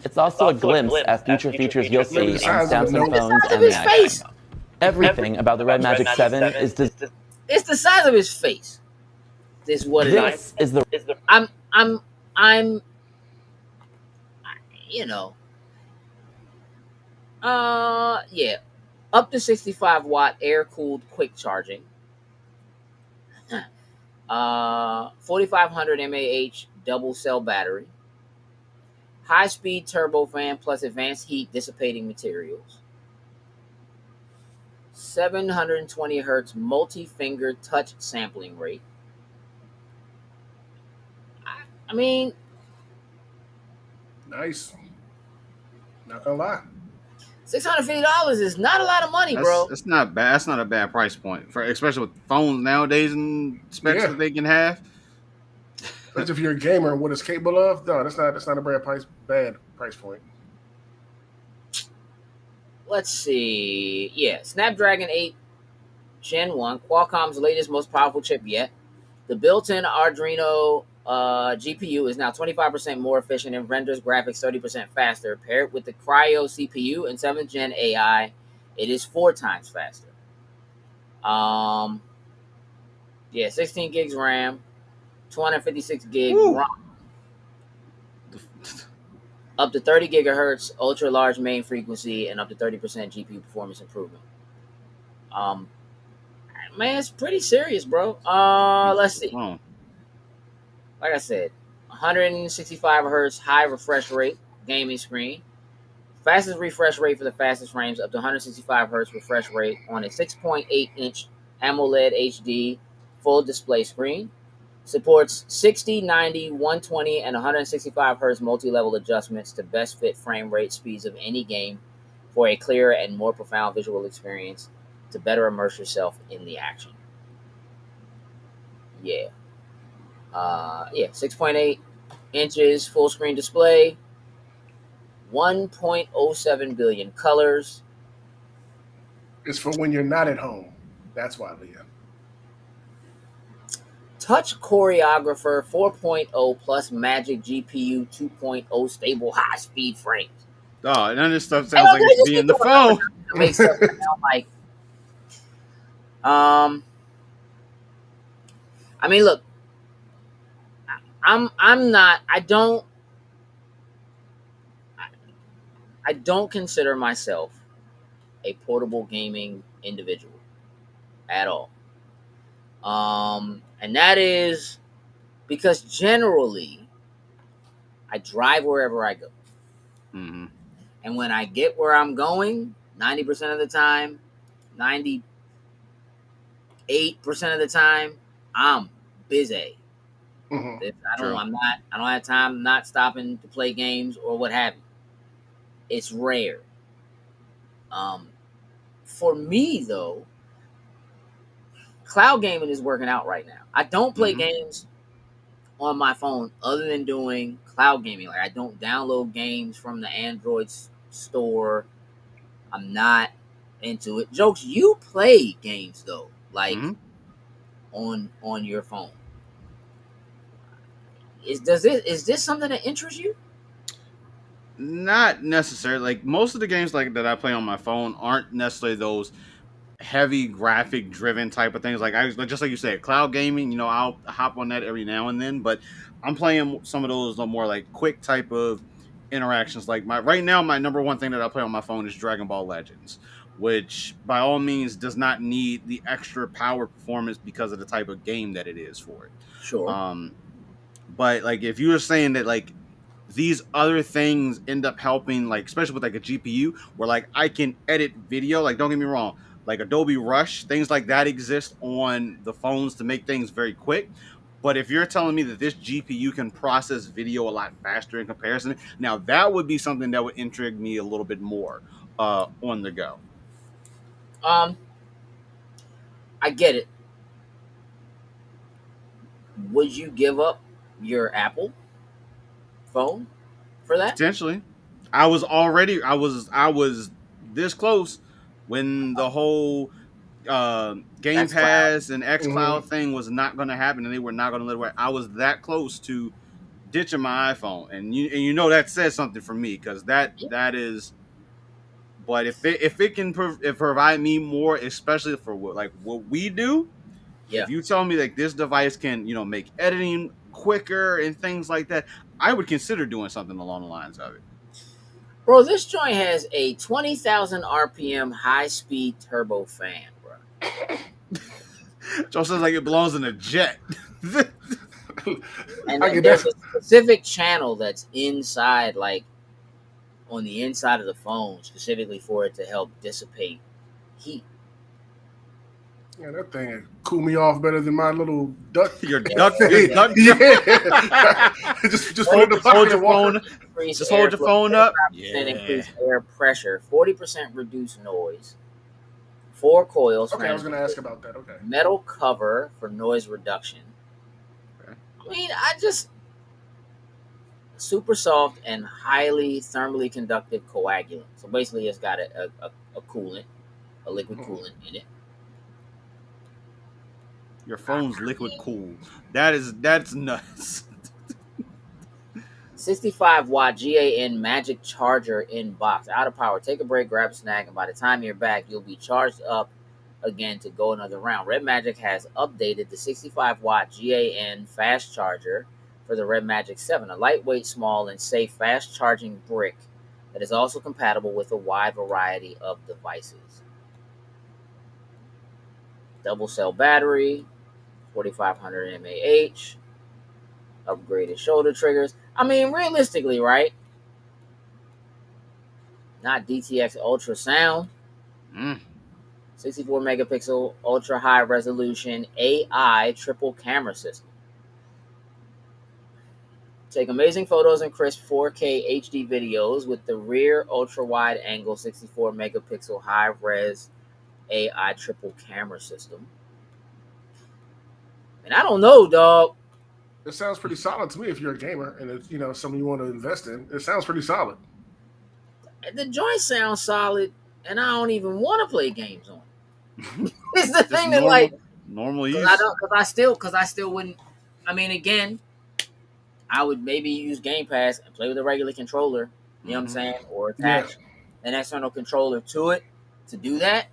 It's also a glimpse at future features you'll see on Samsung phones and the iPhone. Everything about the Red Magic 7 is It's the size of his face. This is what it is. This is the I'm you know. Yeah. Up to 65 watt air cooled quick charging. 4500 mAh double cell battery. High speed turbofan plus advanced heat dissipating materials. 720 hertz multi-finger touch sampling rate. I mean, nice. Not gonna lie. $650 is not a lot of money, bro. It's not bad. That's not a bad price point for, especially with phones nowadays and specs that they can have. Especially if you're a gamer and what it's capable of. No, that's not a bad price point. Let's see. Yeah, Snapdragon 8 Gen 1, Qualcomm's latest, most powerful chip yet. The built-in Arduino GPU is now 25% more efficient and renders graphics 30% faster. Paired with the Cryo CPU and 7th Gen AI, it is 4 times faster. 16 gigs RAM, 256 gig ROM. Up to 30 gigahertz, ultra large main frequency, and up to 30% GPU performance improvement. Man, it's pretty serious, bro. Let's see. Like I said, 165 hertz high refresh rate gaming screen. Fastest refresh rate for the fastest frames, up to 165 hertz refresh rate on a 6.8 inch AMOLED HD full display screen. Supports 60, 90, 120, and 165 hertz multi-level adjustments to best fit frame rate speeds of any game for a clearer and more profound visual experience to better immerse yourself in the action. Yeah. 6.8 inches full screen display, 1.07 billion colors. It's for when you're not at home. That's why, Leah. Touch Choreographer 4.0 plus Magic GPU 2.0 stable high speed frames. Oh, none of this stuff sounds like it's being the phone. It makes stuff sound like. I mean, look. I'm not. I don't consider myself a portable gaming individual at all. And that is because generally I drive wherever I go. Mm-hmm. And when I get where I'm going, 90% of the time, 98% of the time, I'm busy. Mm-hmm. I don't have time not stopping to play games or what have you. It's rare. For me though, cloud gaming is working out right now. I don't play games on my phone other than doing cloud gaming. Like I don't download games from the Android store. I'm not into it. Jokes, you play games though, like on your phone. Is this something that interests you? Not necessarily. Like most of the games like that I play on my phone aren't necessarily those heavy graphic driven type of things. Like just like you said, cloud gaming, I'll hop on that every now and then, but I'm playing some of those more like quick type of interactions. Like right now my number one thing that I play on my phone is Dragon Ball Legends, which by all means does not need the extra power performance because of the type of game that it is for it. Sure. But like if you were saying that like these other things end up helping, like especially with like a GPU where like I can edit video, like don't get me wrong, like Adobe Rush, things like that exist on the phones to make things very quick. But if you're telling me that this GPU can process video a lot faster in comparison, now that would be something that would intrigue me a little bit more on the go. I get it. Would you give up your Apple phone for that? Potentially. I was this close when the whole Game That's cloud. Pass and xCloud thing was not going to happen, and they were not going to let it work. I was that close to ditching my iPhone, and you know that says something for me, because that is. But if it can provide me more, especially for what we do, Yeah. if you tell me like this device can make editing quicker and things like that, I would consider doing something along the lines of it. Bro, this joint has a 20,000 RPM high-speed turbo fan, bro. Joe says like it belongs in a jet. And then there's a specific channel that's inside, like on the inside of the phone, specifically for it to help dissipate heat. Yeah, that thing cool me off better than my little duck. Your duck. Yeah. just hold your phone. Just hold your phone up. Yeah. Increase air pressure. 40% reduce noise. 4 coils. Okay, I was going to ask about that. Okay. Metal cover for noise reduction. Okay. I mean, super soft and highly thermally conductive coagulant. So basically, it's got a coolant, a liquid coolant in it. Your phone's liquid cool. That's nuts. 65-watt GAN magic charger in box. Out of power. Take a break, grab a snack, and by the time you're back, you'll be charged up again to go another round. Red Magic has updated the 65-watt GAN fast charger for the Red Magic 7, a lightweight, small, and safe fast charging brick that is also compatible with a wide variety of devices. Double cell battery, 4500 mAh, upgraded shoulder triggers. I mean, realistically, right? Not DTX ultrasound. 64 megapixel ultra high resolution AI triple camera system. Take amazing photos and crisp 4K HD videos with the rear ultra wide angle 64 megapixel high res AI triple camera system. And I don't know, dog. It sounds pretty solid to me if you're a gamer and it's something you want to invest in. It sounds pretty solid. The joint sounds solid, and I don't even want to play games on it. It's the thing that normal use. Because I still wouldn't. I mean, again, I would maybe use Game Pass and play with a regular controller. You know what I'm saying, or attach an external controller to it to do that.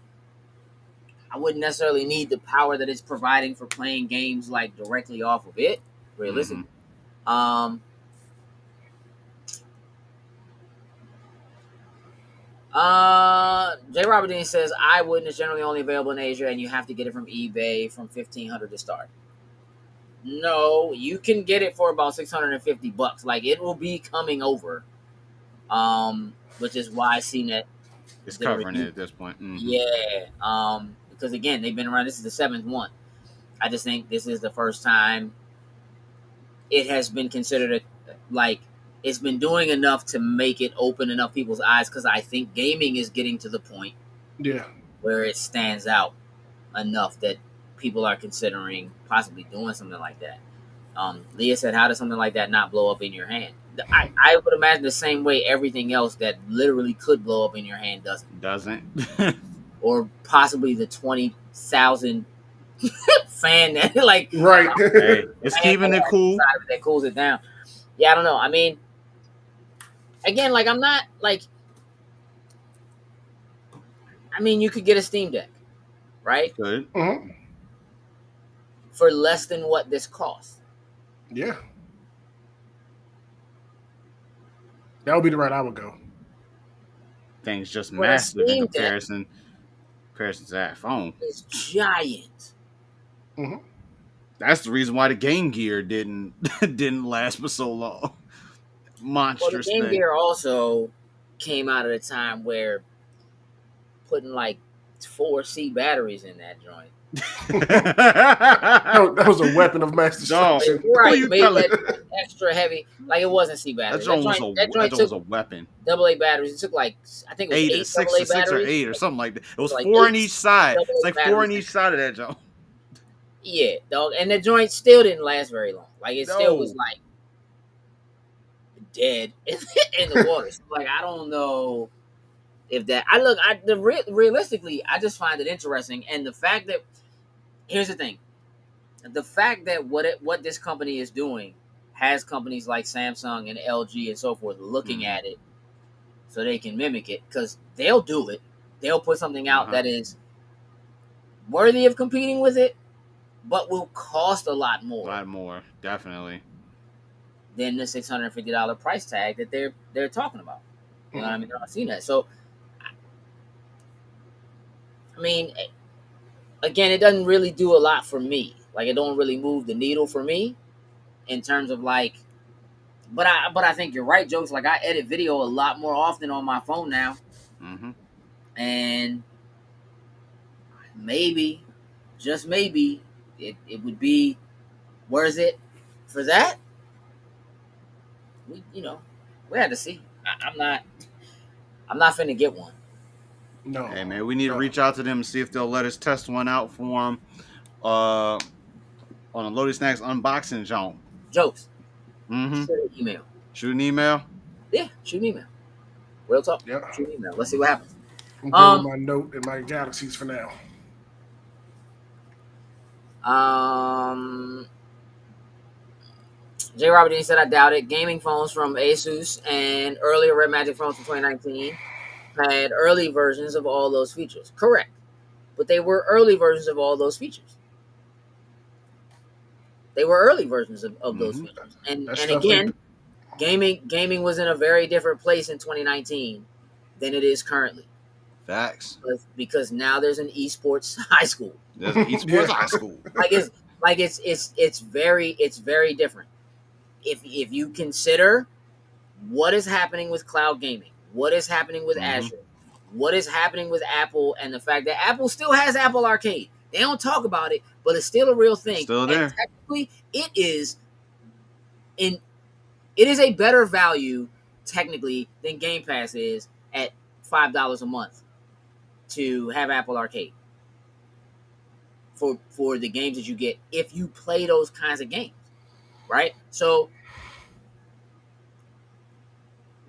I wouldn't necessarily need the power that it's providing for playing games like directly off of it. Realistically, J. Robert Dean says iWooden is generally only available in Asia, and you have to get it from eBay from $1,500 to start. No, you can get it for about $650. Like, it will be coming over, which is why CNET is covering it at this point. Yeah, because again, they've been around. This is the 7th one. I just think this is the first time it has been considered it's been doing enough to make it open enough people's eyes, because I think gaming is getting to the point where it stands out enough that people are considering possibly doing something like that. Leah said, how does something like that not blow up in your hand? I would imagine the same way everything else that literally could blow up in your hand doesn't. Or possibly the 20,000 fan that right. It's keeping it cool. That cools it down. Yeah, I don't know. I mean, again, I'm not I mean, you could get a Steam Deck, right? Good. For less than what this costs. Yeah. That would be the route I would go. Things just massive in comparison to that phone. It's giant. That's the reason why the Game Gear didn't last for so long. Monstrous thing. The Game Gear also came out at a time where putting 4C batteries in that joint. That was a weapon of mass destruction. Right, you made that extra heavy. Like it wasn't C That batteries. joint was a weapon. AA batteries. It took like I think it was eight six AA or batteries. 8 or something like that. It was like 4 on each side. It's like 4 on batteries. each side of that joint. Yeah, dog. And the joint still didn't last very long. Like it still was like dead in the water. So, like I don't know if that. Realistically, I just find it interesting, and the fact that here's the thing: the fact that what this company is doing has companies like Samsung and LG and so forth looking at it so they can mimic it, because they'll do it. They'll put something out that is worthy of competing with it, but will cost a lot more. Definitely. Than the $650 price tag that they're talking about. You know what I mean? I've seen that. So, I mean, again, it doesn't really do a lot for me. Like, it don't really move the needle for me in terms of like. But I think you're right, Jokes. Like, I edit video a lot more often on my phone now, and maybe, just maybe, it would be worth it for that. We had to see. I'm not finna get one. No. Hey man, we need to reach out to them and see if they'll let us test one out for them. On a Loaded Snacks unboxing joint. Jokes. Email. Shoot an email. Yeah, shoot an email. Real talk. Yeah. Shoot an email. Let's see what happens. I'm good with my note and my galaxies for now. J. Robert Dean said, I doubt it. Gaming phones from Asus and earlier Red Magic phones from 2019 had early versions of all those features. Correct. But they were early versions of all those features. They were early versions of those features. And again, gaming was in a very different place in 2019 than it is currently. Facts. Because now there's an esports high school. There's an esports high school. It's very different. If you consider what is happening with cloud gaming, what is happening with Azure, what is happening with Apple, and the fact that Apple still has Apple Arcade. They don't talk about it, but it's still a real thing. Still there. And technically, it is a better value technically than Game Pass is at $5 a month to have Apple Arcade for the games that you get if you play those kinds of games, right? So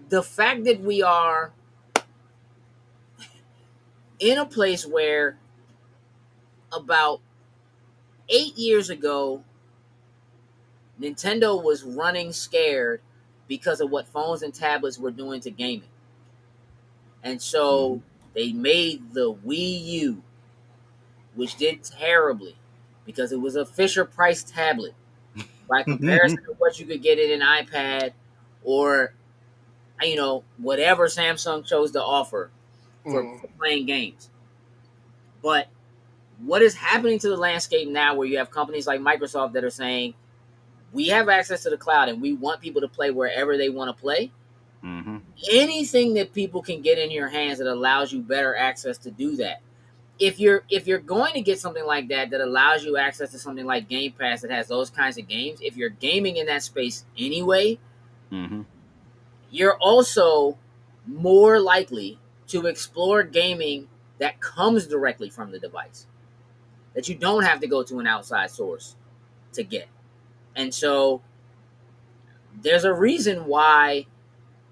the fact that we are in a place where about 8 years ago, Nintendo was running scared because of what phones and tablets were doing to gaming. And so they made the Wii U, which did terribly because it was a Fisher-Price tablet by comparison to what you could get in an iPad or, whatever Samsung chose to offer for playing games. But what is happening to the landscape now where you have companies like Microsoft that are saying, we have access to the cloud and we want people to play wherever they want to play. Anything that people can get in your hands that allows you better access to do that. If you're going to get something like that allows you access to something like Game Pass that has those kinds of games, if you're gaming in that space anyway, you're also more likely to explore gaming that comes directly from the device, that you don't have to go to an outside source to get. And so there's a reason why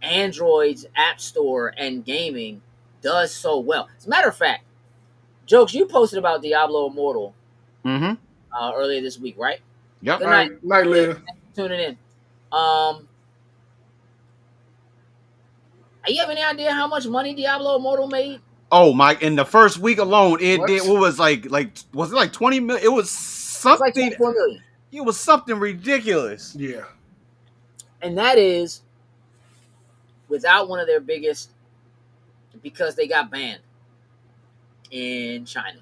Android's App Store and gaming does so well. As a matter of fact, Jokes, you posted about Diablo Immortal earlier this week, right? Yep. Good night, Leah. Tuning in. You have any idea how much money Diablo Immortal made? Oh my! In the first week alone, it did. What was was it like 20 million? It was something. It's like 24 million. It was something ridiculous. Yeah. And that is without one of their biggest, because they got banned in China.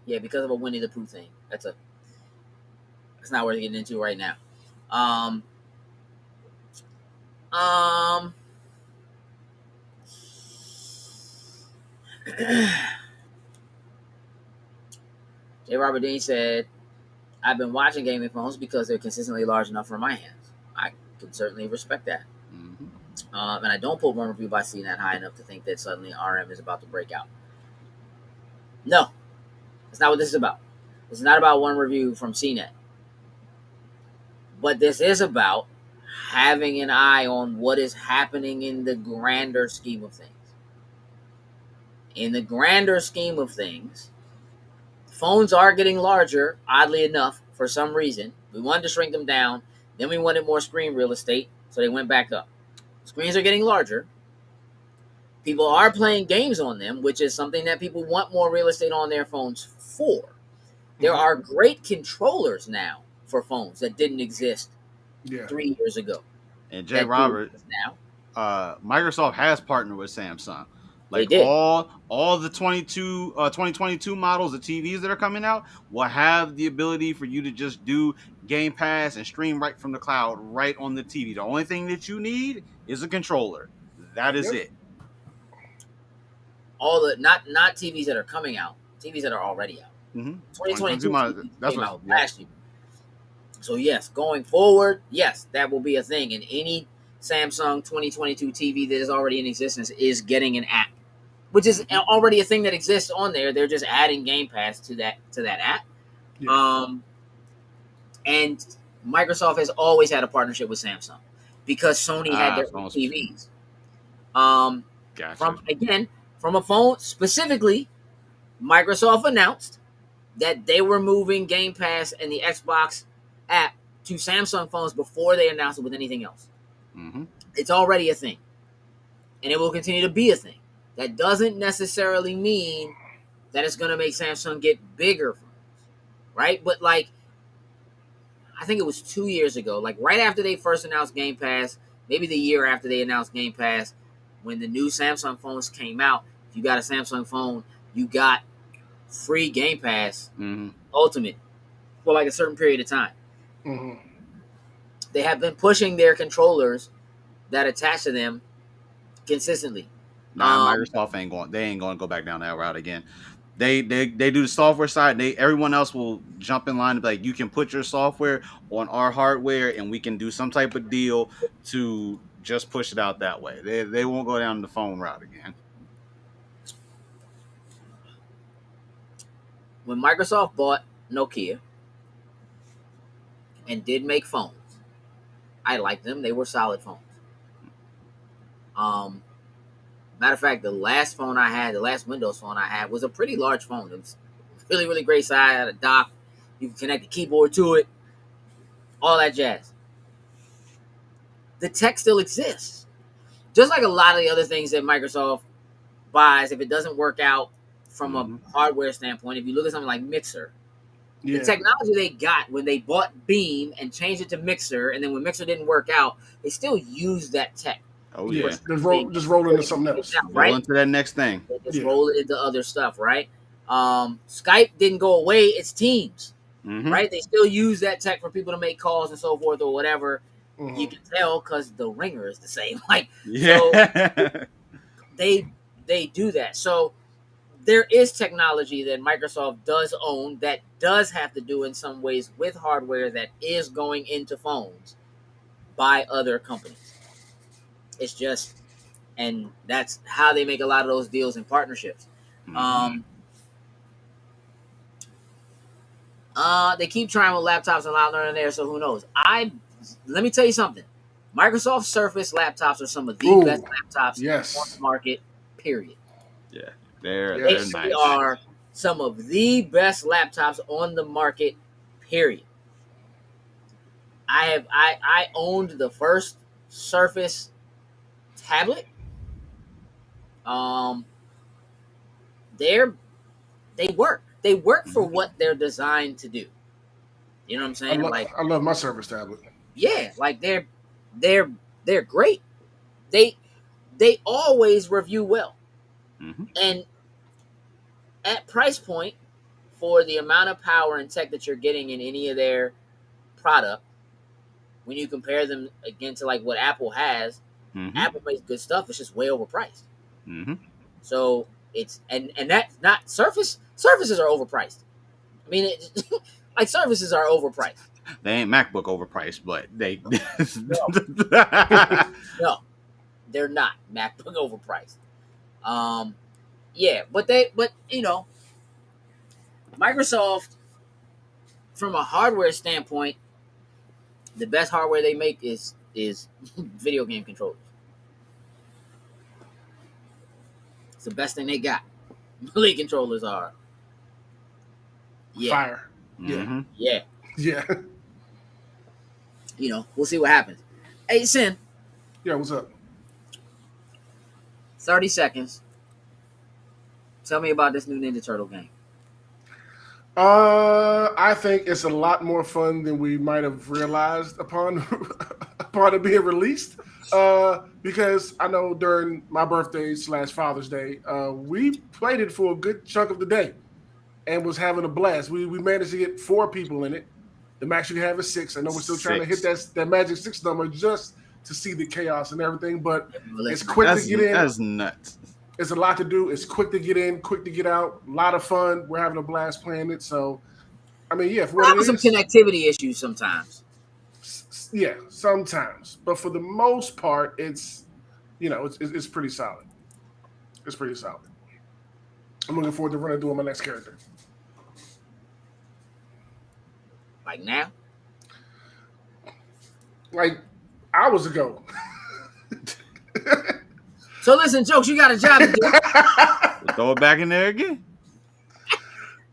Yeah, because of a Winnie the Pooh thing. That's not worth getting into right now. J. Robert Dean said, I've been watching gaming phones because they're consistently large enough for my hands. I can certainly respect that. And I don't put one review by CNET high enough to think that suddenly RM is about to break out. No, that's not what this is about. This is not about one review from CNET. But this is about having an eye on what is happening in the grander scheme of things. In the grander scheme of things, phones are getting larger, oddly enough, for some reason. We wanted to shrink them down. Then we wanted more screen real estate, so they went back up. Screens are getting larger. People are playing games on them, which is something that people want more real estate on their phones for. There are great controllers now for phones that didn't exist 3 years ago. And Jay Robert, Microsoft has partnered with Samsung. Like they did. all the 2022 models of TVs that are coming out will have the ability for you to just do Game Pass and stream right from the cloud right on the TV. The only thing that you need is a controller. That is it. All the not TVs that are coming out, TVs that are already out. 2022 TVs came out last year. So yes, going forward, yes, that will be a thing. And any Samsung 2022 TV that is already in existence is getting an app, which is already a thing that exists on there. They're just adding Game Pass to that app. And Microsoft has always had a partnership with Samsung because Sony had their own TVs. Gotcha. From a phone specifically, Microsoft announced that they were moving Game Pass and the Xbox app to Samsung phones before they announced it with anything else. It's already a thing, and it will continue to be a thing. That doesn't necessarily mean that it's going to make Samsung get bigger phones, right? But like, I think it was 2 years ago, like right after they first announced Game Pass, maybe the year after they announced Game Pass, when the new Samsung phones came out, if you got a Samsung phone, you got free Game Pass Ultimate for like a certain period of time. They have been pushing their controllers that attach to them consistently. Microsoft ain't going to go back down that route again. They do the software side. Everyone else will jump in line and be like, you can put your software on our hardware and we can do some type of deal to just push it out that way. They won't go down the phone route again. When Microsoft bought Nokia and did make phones, I liked them. They were solid phones. Matter of fact, the last Windows phone I had was a pretty large phone. It was really, really great size. It had a dock. You can connect the keyboard to it. All that jazz. The tech still exists. Just like a lot of the other things that Microsoft buys, if it doesn't work out from a hardware standpoint, if you look at something like Mixer, the technology they got when they bought Beam and changed it to Mixer, and then when Mixer didn't work out, they still used that tech. Oh yeah, just roll into something else. Right? Roll into that next thing. Just roll it into other stuff, right? Skype didn't go away; it's Teams, right? They still use that tech for people to make calls and so forth or whatever. You can tell because the ringer is the same. So they do that. So there is technology that Microsoft does own that does have to do in some ways with hardware that is going into phones by other companies. It's just, and that's how they make a lot of those deals and partnerships. They keep trying with laptops and a lot learning there, so who knows? Let me tell you something. Microsoft Surface laptops are some of the best laptops on the market, period. Yeah, they're nice. They are some of the best laptops on the market, period. I owned the first Surface tablet. They work. They work for what they're designed to do. You know what I'm saying? I love my Surface tablet. Yeah, like they're great. They always review well. And at price point for the amount of power and tech that you're getting in any of their product, when you compare them again to like what Apple has, Apple makes good stuff. It's just way overpriced. So it's and that's not Surfaces are overpriced. I mean, like services are overpriced. They ain't MacBook overpriced, but they. No, they're not MacBook overpriced. Yeah, but Microsoft, from a hardware standpoint, the best hardware they make is video game controllers. It's the best thing they got. Melee controllers are. Yeah. Fire. Mm-hmm. Yeah. Yeah. We'll see what happens. Hey, Sin. Yeah, what's up? 30 seconds. Tell me about this new Ninja Turtle game. I think it's a lot more fun than we might have realized upon it being released. Because I know during my birthday / Father's Day, we played it for a good chunk of the day and was having a blast. We managed to get 4 people in it. The max you can have is 6. I know we're still trying to hit that magic 6 number just to see the chaos and everything, but it's quick to get in. That's nuts. It's a lot to do. It's quick to get in, quick to get out. A lot of fun. We're having a blast playing it. So, I mean, yeah. We're having some connectivity issues sometimes. Yeah, sometimes. But for the most part, it's pretty solid. It's pretty solid. I'm looking forward to running through my next character. Like now? Like hours ago. So listen, Jokes, you got a job to do. Throw it back in there again.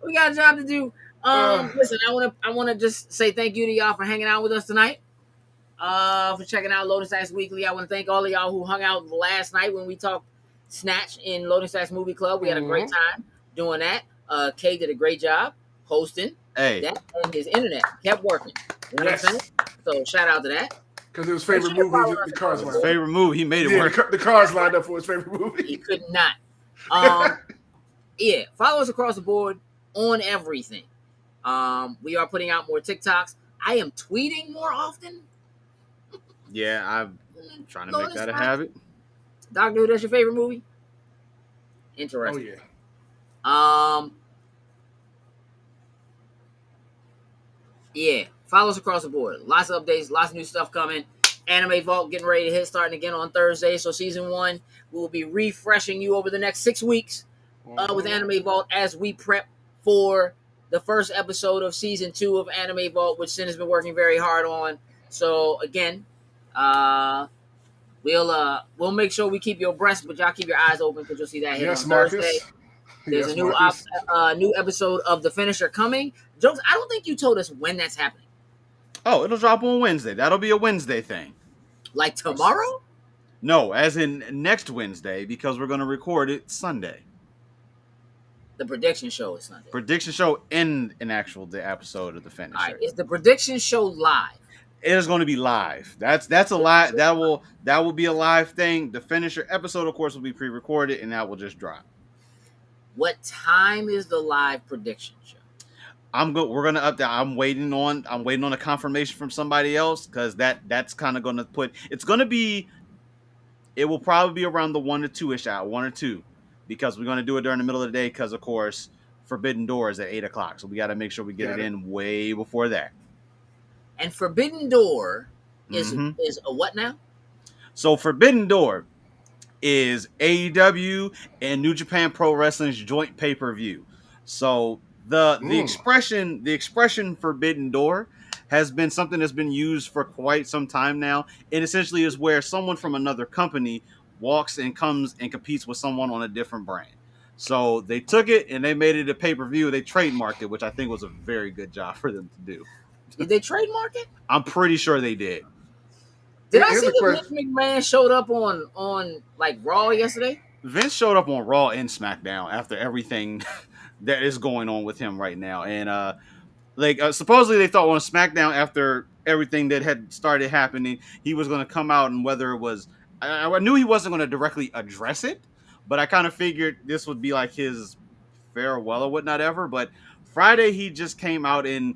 We got a job to do. Listen, I wanna just say thank you to y'all for hanging out with us tonight. For checking out Loading Stacks Weekly. I want to thank all of y'all who hung out last night when we talked Snatch in Loading Stacks Movie Club. We had a great time doing that. Kay did a great job hosting. Hey. That and his internet kept working. You know what I'm saying? So shout out to that. Because it was favorite movie, the Cars lined up. Favorite movie, he made it work. The Cars lined up for his favorite movie. He could not. Yeah, follow us across the board on everything. We are putting out more TikToks. I am tweeting more often. Yeah, I'm trying to make that a habit. Doctor Who, that's your favorite movie? Interesting. Oh, yeah. Yeah, follow us across the board. Lots of updates, lots of new stuff coming. Anime Vault getting ready to hit, starting again on Thursday. So season 1, we will be refreshing you over the next 6 weeks with Anime Vault as we prep for the first episode of season 2 of Anime Vault, which Sin has been working very hard on. So again, we'll make sure we keep you abreast, but y'all keep your eyes open because you'll see that hit on Thursday. There's a new episode of The Finisher coming. Jokes, I don't think you told us when that's happening. Oh, it'll drop on Wednesday. That'll be a Wednesday thing. Like tomorrow? No, as in next Wednesday, because we're going to record it Sunday. The prediction show is Sunday. Prediction show and an actual episode of The Finisher. All right, is the prediction show live? It is going to be live. That's a live. That will be a live thing. The Finisher episode, of course, will be pre-recorded, and that will just drop. What time is the live prediction show? We're gonna update. I'm waiting on a confirmation from somebody else because that's kind of gonna put. It's gonna be. It will probably be around the 1 to 2-ish hour, 1 or 2, because we're gonna do it during the middle of the day. Because of course, Forbidden Door is at 8 o'clock, so we got to make sure we get it in way before that. And Forbidden Door is a what now? So Forbidden Door is AEW and New Japan Pro Wrestling's joint pay-per-view. So the expression Forbidden Door has been something that's been used for quite some time now. It essentially is where someone from another company walks and comes and competes with someone on a different brand. So they took it and they made it a pay-per-view. They trademarked it, which I think was a very good job for them to do. Did they trademark it? I'm pretty sure they did. Did I see that Vince McMahon showed up on like Raw yesterday? Vince showed up on Raw and SmackDown after everything that is going on with him right now. And supposedly they thought on SmackDown after everything that had started happening, he was going to come out, and whether it was, I knew he wasn't going to directly address it, but I kind of figured this would be like his farewell or whatnot ever. But Friday he just came out and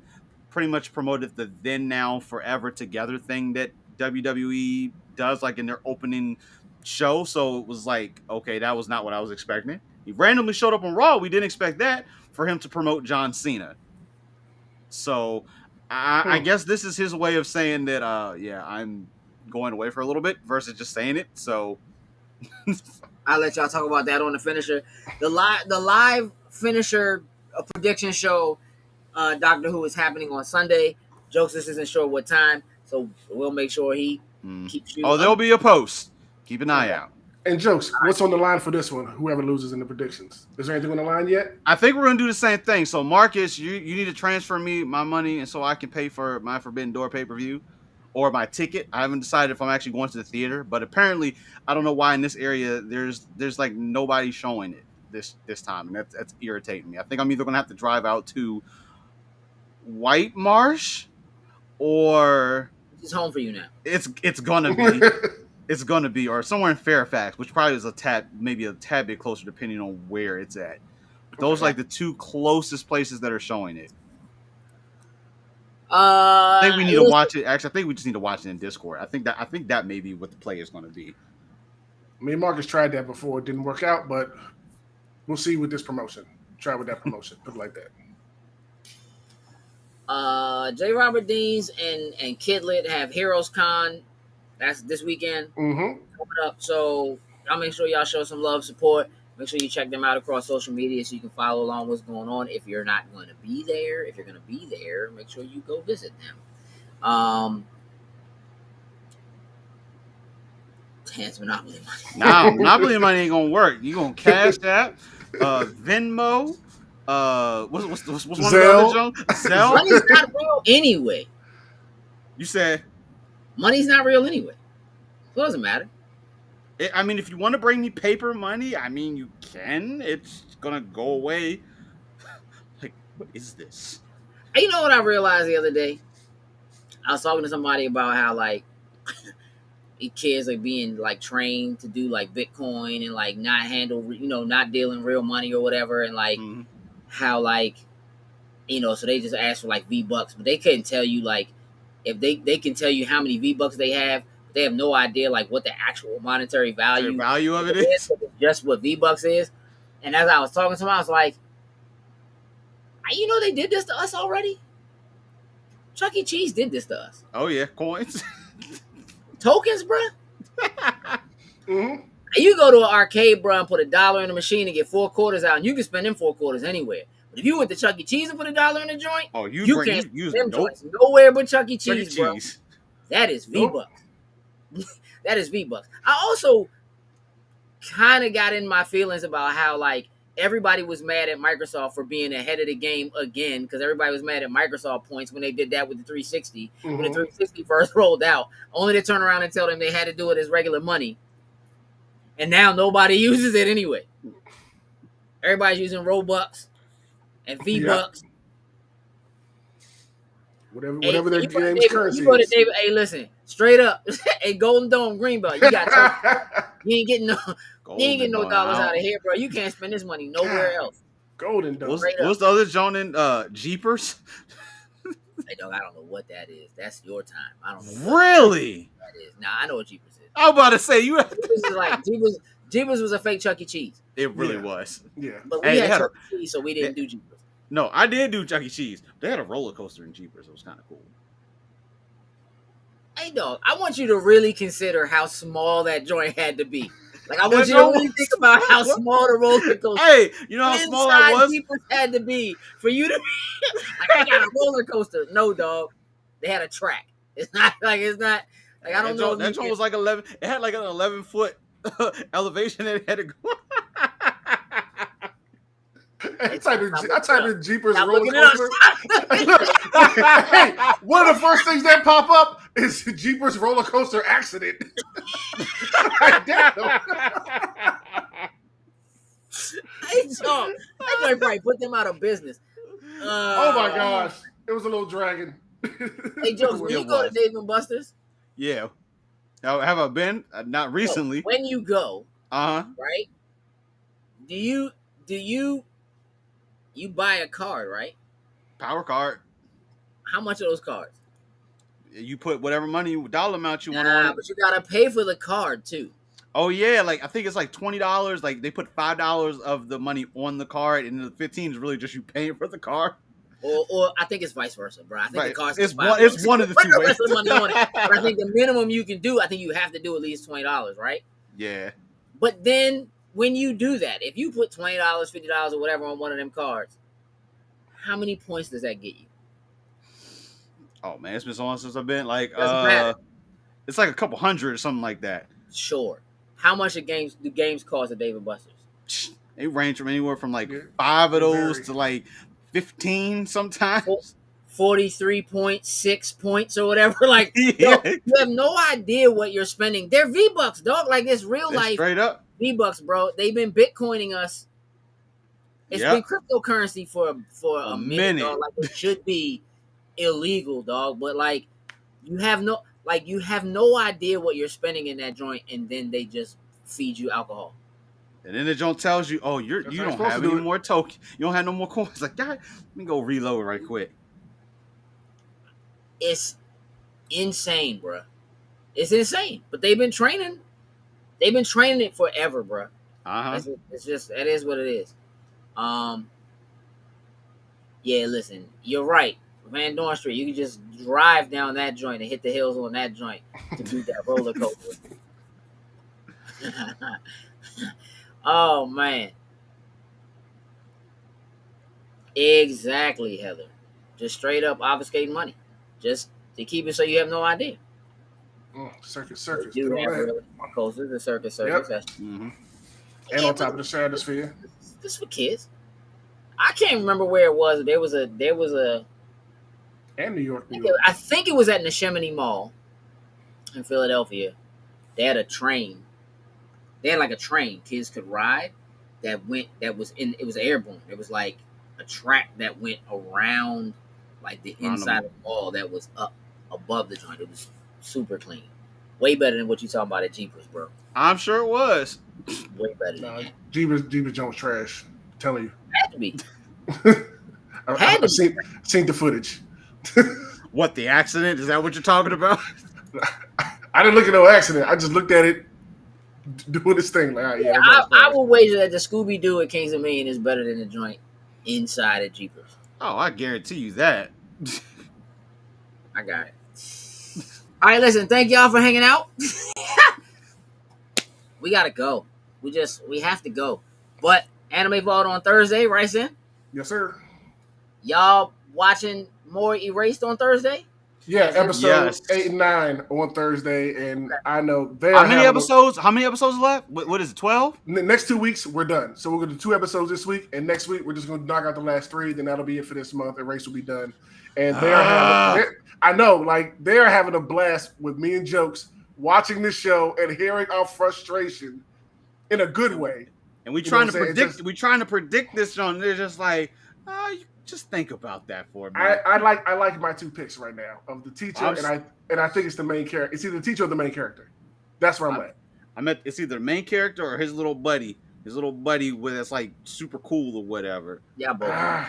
pretty much promoted the Then Now Forever Together thing that WWE does, like in their opening show. So it was like, okay, that was not what I was expecting. He randomly showed up on Raw. We didn't expect that, for him to promote John Cena. So I guess this is his way of saying that, I'm going away for a little bit versus just saying it. So I'll let y'all talk about that on the finisher. The live finisher prediction show, Doctor Who, is happening on Sunday. Jokes just isn't sure what time, so we'll make sure he keeps you. Oh, there'll be a post. Keep an eye out. And Jokes, what's on the line for this one? Whoever loses in the predictions. Is there anything on the line yet? I think we're gonna do the same thing. So Marcus, you need to transfer me my money, and so I can pay for my Forbidden Door pay-per-view or my ticket. I haven't decided if I'm actually going to the theater, but apparently I don't know why in this area there's like nobody showing it this time, and that's irritating me. I think I'm either gonna have to drive out to White Marsh or It's home for you now. it's gonna be it's gonna be or somewhere in Fairfax, which probably is maybe a tad bit closer depending on where it's at. But those are like the two closest places that are showing it. I think we need to watch it. Actually, I think we just need to watch it in Discord. I think that may be what the play is going to be. Me and Marcus tried that before. It didn't work out, but we'll see with this promotion. Try with that promotion. Put it like that. J. Robert Deans and Kidlit have Heroes Con. That's this weekend coming up. So I'll make sure y'all show some love, support. Make sure you check them out across social media so you can follow along what's going on. If you're not going to be there, if you're going to be there, make sure you go visit them. It's Monopoly money. Nah, Monopoly money ain't gonna work. You gonna cash that? Venmo. What's one of the other junk? Zelle. Money's not real anyway. You said money's not real anyway. So it doesn't matter. I mean, if you want to bring me paper money, I mean, you can. It's gonna go away. Like, what is this? You know what I realized the other day? I was talking to somebody about how like kids are being like trained to do like Bitcoin and like not handle, not dealing real money or whatever, and like how like, so they just ask for like V-Bucks, but they couldn't tell you like if they can tell you how many V-Bucks they have. They have no idea like what the actual monetary value of it is. Just what V-Bucks is. And as I was talking to him, I was like, they did this to us already. Chuck E. Cheese did this to us. Oh yeah, coins, tokens, bro. You go to an arcade, bro, and put $1 in the machine and get 4 quarters out, and you can spend them 4 quarters anywhere. But if you went to Chuck E. Cheese and put $1 in the joint, you can't spend them joints nowhere but Chuck E. Cheese, bro. That is V-Bucks. That is V-Bucks. I also kind of got in my feelings about how like everybody was mad at Microsoft for being ahead of the game again, because everybody was mad at Microsoft points when they did that with the 360. When the 360 first rolled out, only to turn around and tell them they had to do it as regular money. And now nobody uses it anyway. Everybody's using Robux and V-Bucks. Whatever their game's currency is. David, hey, listen, straight up, a Golden Dome Greenbelt. You got you ain't getting no dollars out of here, bro. You can't spend this money nowhere else. Golden Dome. What's the other joint in Jeepers? Hey, dog, I don't know what that is. That's your time. I don't know. Really? That is. Nah, I know what Jeepers is. I'm about to say you. Jeepers was a fake Chuck E. Cheese. It really was. Yeah. But we had Chuck E. Cheese, so we didn't do Jeepers. No, I did do Chuck E. Cheese. They had a roller coaster in Jeepers. It was kind of cool. Hey, dog, I want you to really consider how small that joint had to be. Like, I want you to really think about how small the roller coaster. Hey, you know how small that was? Jeepers had to be for you to be like, I got a roller coaster. No, dog. They had a track. It's not. I don't know. That joint was like 11. It had like an 11-foot elevation that it had to go. I type in Jeepers roller coaster. Hey, one of the first things that pop up is Jeepers roller coaster accident. I probably put them out of business. Oh my gosh, it was a little dragon. Hey, Jokes, when you go to Dave and Buster's, yeah, have I been? Not recently. When you go, right? Do you buy a card, right? Power card. How much are those cards? You put whatever dollar amount you want on it. But you gotta pay for the card too. Oh yeah, like I think it's like $20. Like they put $5 of the money on the card, and the 15 is really just you paying for the card. Or I think it's vice versa, bro. I think the cars it's one of the two ways. Money on it. But I think the minimum you can do, I think you have to do at least $20, right? Yeah. But then when you do that, if you put $20, $50, or whatever on one of them cards, how many points does that get you? Oh man, it's been so long since I've been like Doesn't matter. It's like a couple hundred or something like that. Sure. How much do games cost at Dave & Buster's? They range from anywhere from like 5 of those to like 15 sometimes. 43.6 points or whatever. Like, Yeah. yo, you have no idea what you're spending. They're V-Bucks, dog. Like, it's real life Straight up V-Bucks, bro. They've been Bitcoining us. It's Yep. been cryptocurrency for a minute, dog. Like, it should be illegal, dog. But like, you have no idea what you're spending in that joint, and then they just feed you alcohol. And then the joint tells you, "Oh, you don't have any more tokens. You don't have no more coins." Like, God, let me go reload right quick. It's insane, bro. It's insane. But they've been training. They've been training it forever, bro. It's just that is what it is. Yeah, listen, you're right. Van Dorn Street, you can just drive down that joint and hit the hills on that joint to beat that roller coaster. Oh man. Exactly, Heather. Just straight up obfuscating money. Just to keep it so you have no idea. Circus. You have really coasters, the circus. Yep. Mm-hmm. And on top of the stratosphere. This for kids. I can't remember where it was. There was a and New York. I think it was at Neshaminy Mall in Philadelphia. They had a train. They had like a train kids could ride it was airborne. It was like a track that went around like the inside of the mall that was up above the joint. It was super clean. Way better than what you talking about at Jeepers, bro. I'm sure it was. Way better than that. Jeepers Jones trash. I'm telling you. Had to be. I've seen the footage. What, the accident? Is that what you're talking about? I didn't look at no accident. I just looked at it doing this thing. Like, I will wager that the Scooby-Doo at Kings of Maine is better than the joint inside at Jeepers. Oh, I guarantee you that. I got it. All right, listen. Thank y'all for hanging out. We gotta go. We have to go. But Anime Vault on Thursday, right, Sin? Yes, sir. Y'all watching more Erased on Thursday? Yeah, episodes 8 and 9 on Thursday, and I know How many episodes left? What is it? 12? Next 2 weeks we're done. So we're gonna do 2 episodes this week, and next week we're just gonna knock out the last 3. Then that'll be it for this month. Erased will be done, and they're having a blast with me and Jokes watching this show and hearing our frustration in a good way. And we trying to predict this show, and they're just like, you just think about that for a minute. I like my 2 picks right now of the teacher and I think it's the main character. It's either the teacher or the main character. That's where I'm at. It's either the main character or his little buddy. His little buddy that's like super cool or whatever. Yeah, both.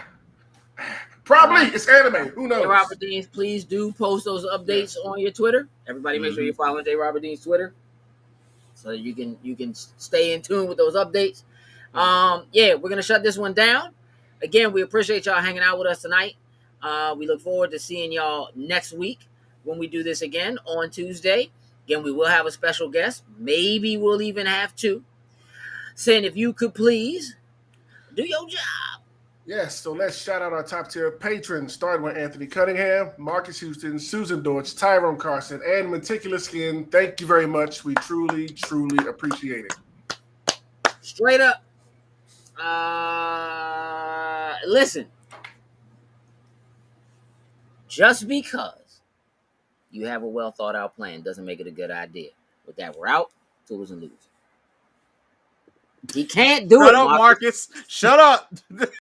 Probably it's anime. Who knows? J. Robert Deans, please do post those updates on your Twitter. Everybody, make sure you're following J. Robert Dean's Twitter, so that you can stay in tune with those updates. We're gonna shut this one down. Again, we appreciate y'all hanging out with us tonight. We look forward to seeing y'all next week when we do this again on Tuesday. Again, we will have a special guest. Maybe we'll even have 2. Sin, if you could please do your job. Yes, so let's shout out our top tier patrons, starting with Anthony Cunningham, Marcus Houston, Susan Dortch, Tyrone Carson, and Meticulous Skin. Thank you very much. We truly, truly appreciate it. Straight up. Listen. Just because you have a well thought out plan doesn't make it a good idea. With that, we're out. Tools and lose. He can't do it, Shut up, Marcus. Shut up.